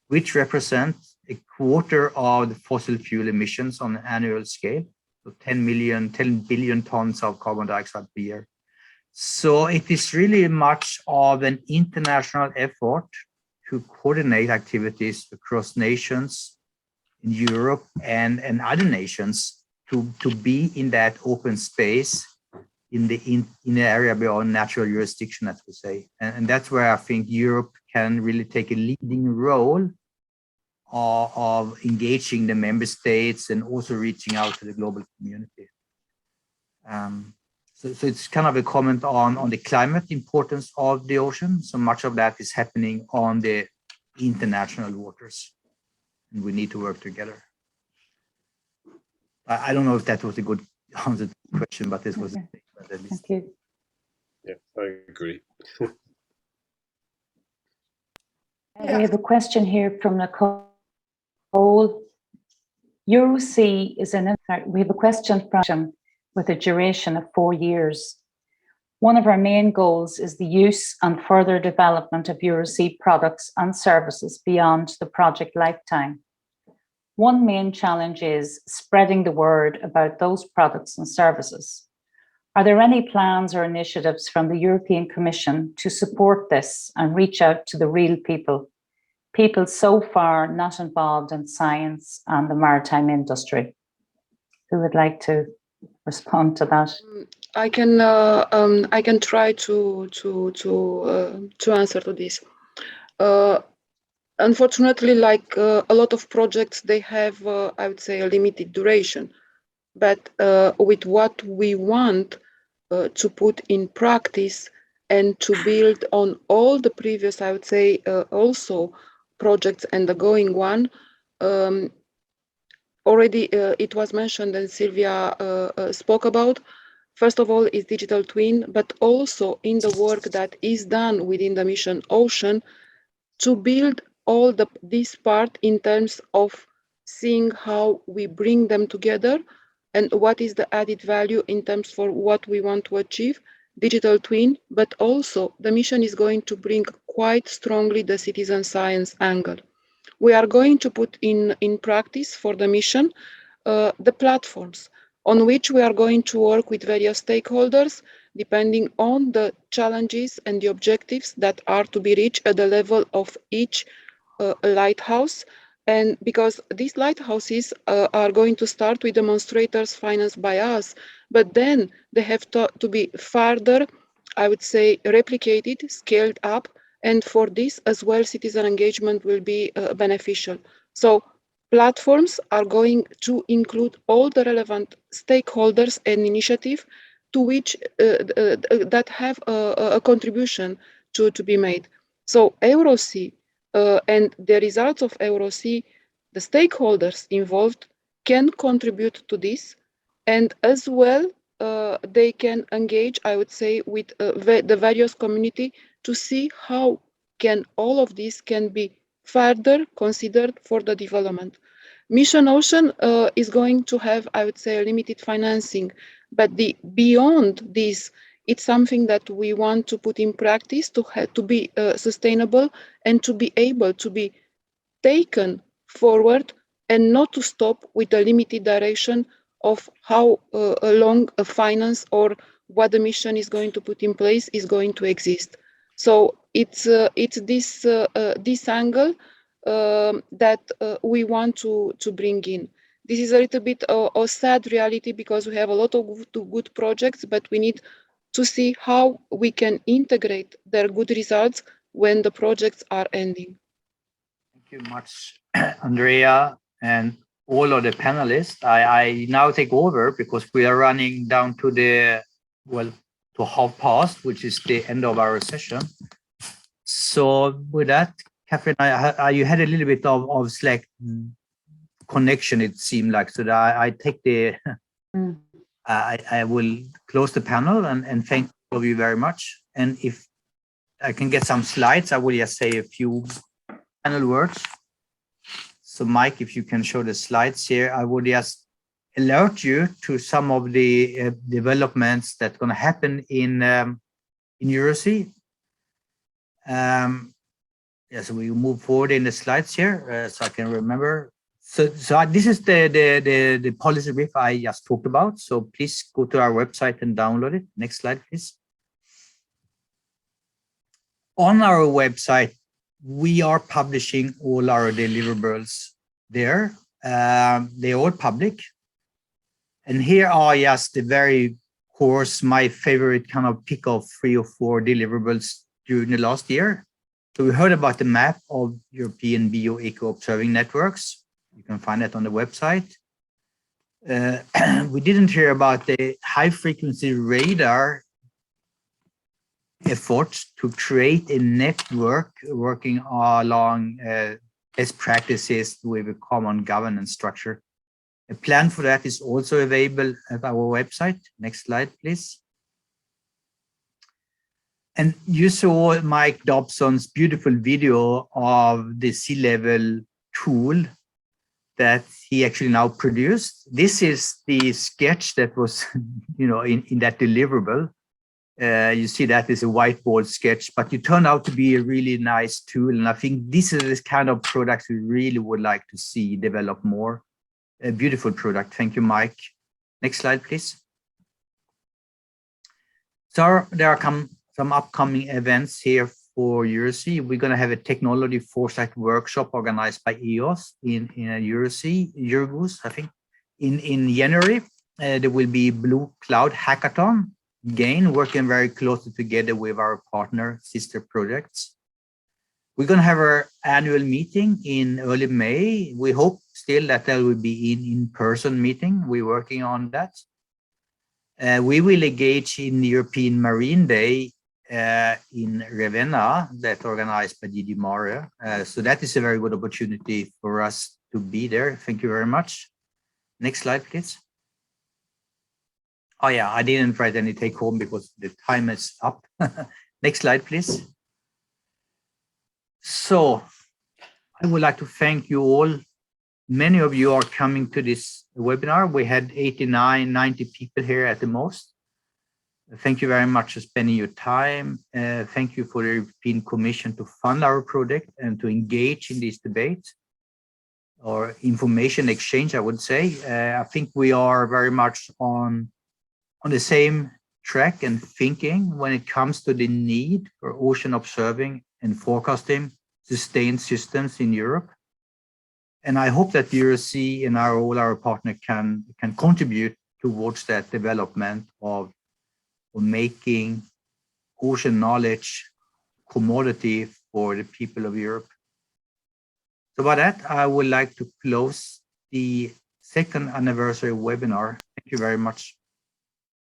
which represent a quarter of the fossil fuel emissions on an annual scale, so 10 billion tons of carbon dioxide per year. So it is really much of an international effort to coordinate activities across nations in Europe and other nations to be in that open space in the area beyond natural jurisdiction, as we say. And that's where I think Europe can really take a leading role of engaging the member states and also reaching out to the global community. So it's kind of a comment on the climate importance of the ocean. So much of that is happening on the international waters, and we need to work together. I don't know if that was a good answer to the question, but this was. Thank you. Yeah, I agree. We have a question here from Nicole. EuroSea is we have a question from with a duration of 4 years. One of our main goals is the use and further development of EuroSea products and services beyond the project lifetime. One main challenge is spreading the word about those products and services. Are there any plans or initiatives from the European Commission to support this and reach out to the real people so far not involved in science and the maritime industry? Who would like to respond to that? I can try to answer to this. Unfortunately, like a lot of projects, they have, I would say, a limited duration. But with what we want to put in practice and to build on all the previous, I would say, also projects and the going one, already it was mentioned and Sylvia spoke about. First of all is digital twin, but also in the work that is done within the mission Ocean to build all this part in terms of seeing how we bring them together and what is the added value in terms for what we want to achieve, digital twin, but also the mission is going to bring quite strongly the citizen science angle. We are going to put in practice for the mission the platforms on which we are going to work with various stakeholders depending on the challenges and the objectives that are to be reached at the level of each lighthouse. And because these lighthouses are going to start with demonstrators financed by us, but then they have to be further, I would say, replicated, scaled up, and for this as well, citizen engagement will be beneficial. So platforms are going to include all the relevant stakeholders and initiatives to which that have a contribution to be made. So EuroSea and the results of EuroSea, the stakeholders involved can contribute to this, and as well they can engage, I would say, with the various community to see how can all of this can be further considered for the development. Mission Ocean is going to have, I would say, limited financing, but beyond this, it's something that we want to put in practice to be sustainable and to be able to be taken forward and not to stop with a limited direction of how long a finance or what the mission is going to put in place is going to exist. So it's this angle that we want to bring in. This is a little bit a sad reality because we have a lot of good projects, but we need to see how we can integrate their good results when the projects are ending. Thank you much, Andrea, and all of the panelists. I now take over because we are running down to the, well, to past, which is the end of our session. So with that, Catherine, you had a little bit of Slack connection, it seemed like, so that I take the, I will close the panel and thank all of you very much. And if I can get some slides, I will just say a few final words. So Mike, if you can show the slides here, I would just alert you to some of the developments that are going to happen in EuroSea. Yeah, so we move forward in the slides here, so I can remember. So this is the policy brief I just talked about. So please go to our website and download it. Next slide, please. On our website, we are publishing all our deliverables there. They're all public. And here are just the very course, my favorite kind of pick of 3 or 4 deliverables during the last year. So we heard about the map of European bio-eco observing networks. You can find that on the website. We didn't hear about the high-frequency radar efforts to create a network working along best practices with a common governance structure. A plan for that is also available at our website. Next slide, please. And you saw Mike Dobson's beautiful video of the sea level tool that he actually now produced. This is the sketch that was, in that deliverable. You see that is a whiteboard sketch, but it turned out to be a really nice tool. And I think this is the kind of products we really would like to see develop more. A beautiful product. Thank you, Mike. Next slide, please. So there are some upcoming events here for EuroSea. We're going to have a technology foresight workshop organized by EOS in EuroSea, I think, in January. There will be Blue Cloud Hackathon, again, working very closely together with our partner sister projects. We're going to have our annual meeting in early May. We hope still that there will be an in-person meeting. We're working on that. We will engage in the European Marine Day in Ravenna, that's organized by DG Mare. So that is a very good opportunity for us to be there. Thank you very much. Next slide, please. Oh yeah, I didn't write any take home because the time is up. Next slide, please. So I would like to thank you all. Many of you are coming to this webinar. We had 89, 90 people here at the most. Thank you very much for spending your time. Thank you for the European Commission to fund our project and to engage in this debate or information exchange, I would say. I think we are very much on the same track and thinking when it comes to the need for ocean observing and forecasting sustained systems in Europe. And I hope that EuroSea and all our partners can contribute towards that development of making ocean knowledge commodity for the people of Europe. So by that, I would like to close the 2nd anniversary webinar. Thank you very much.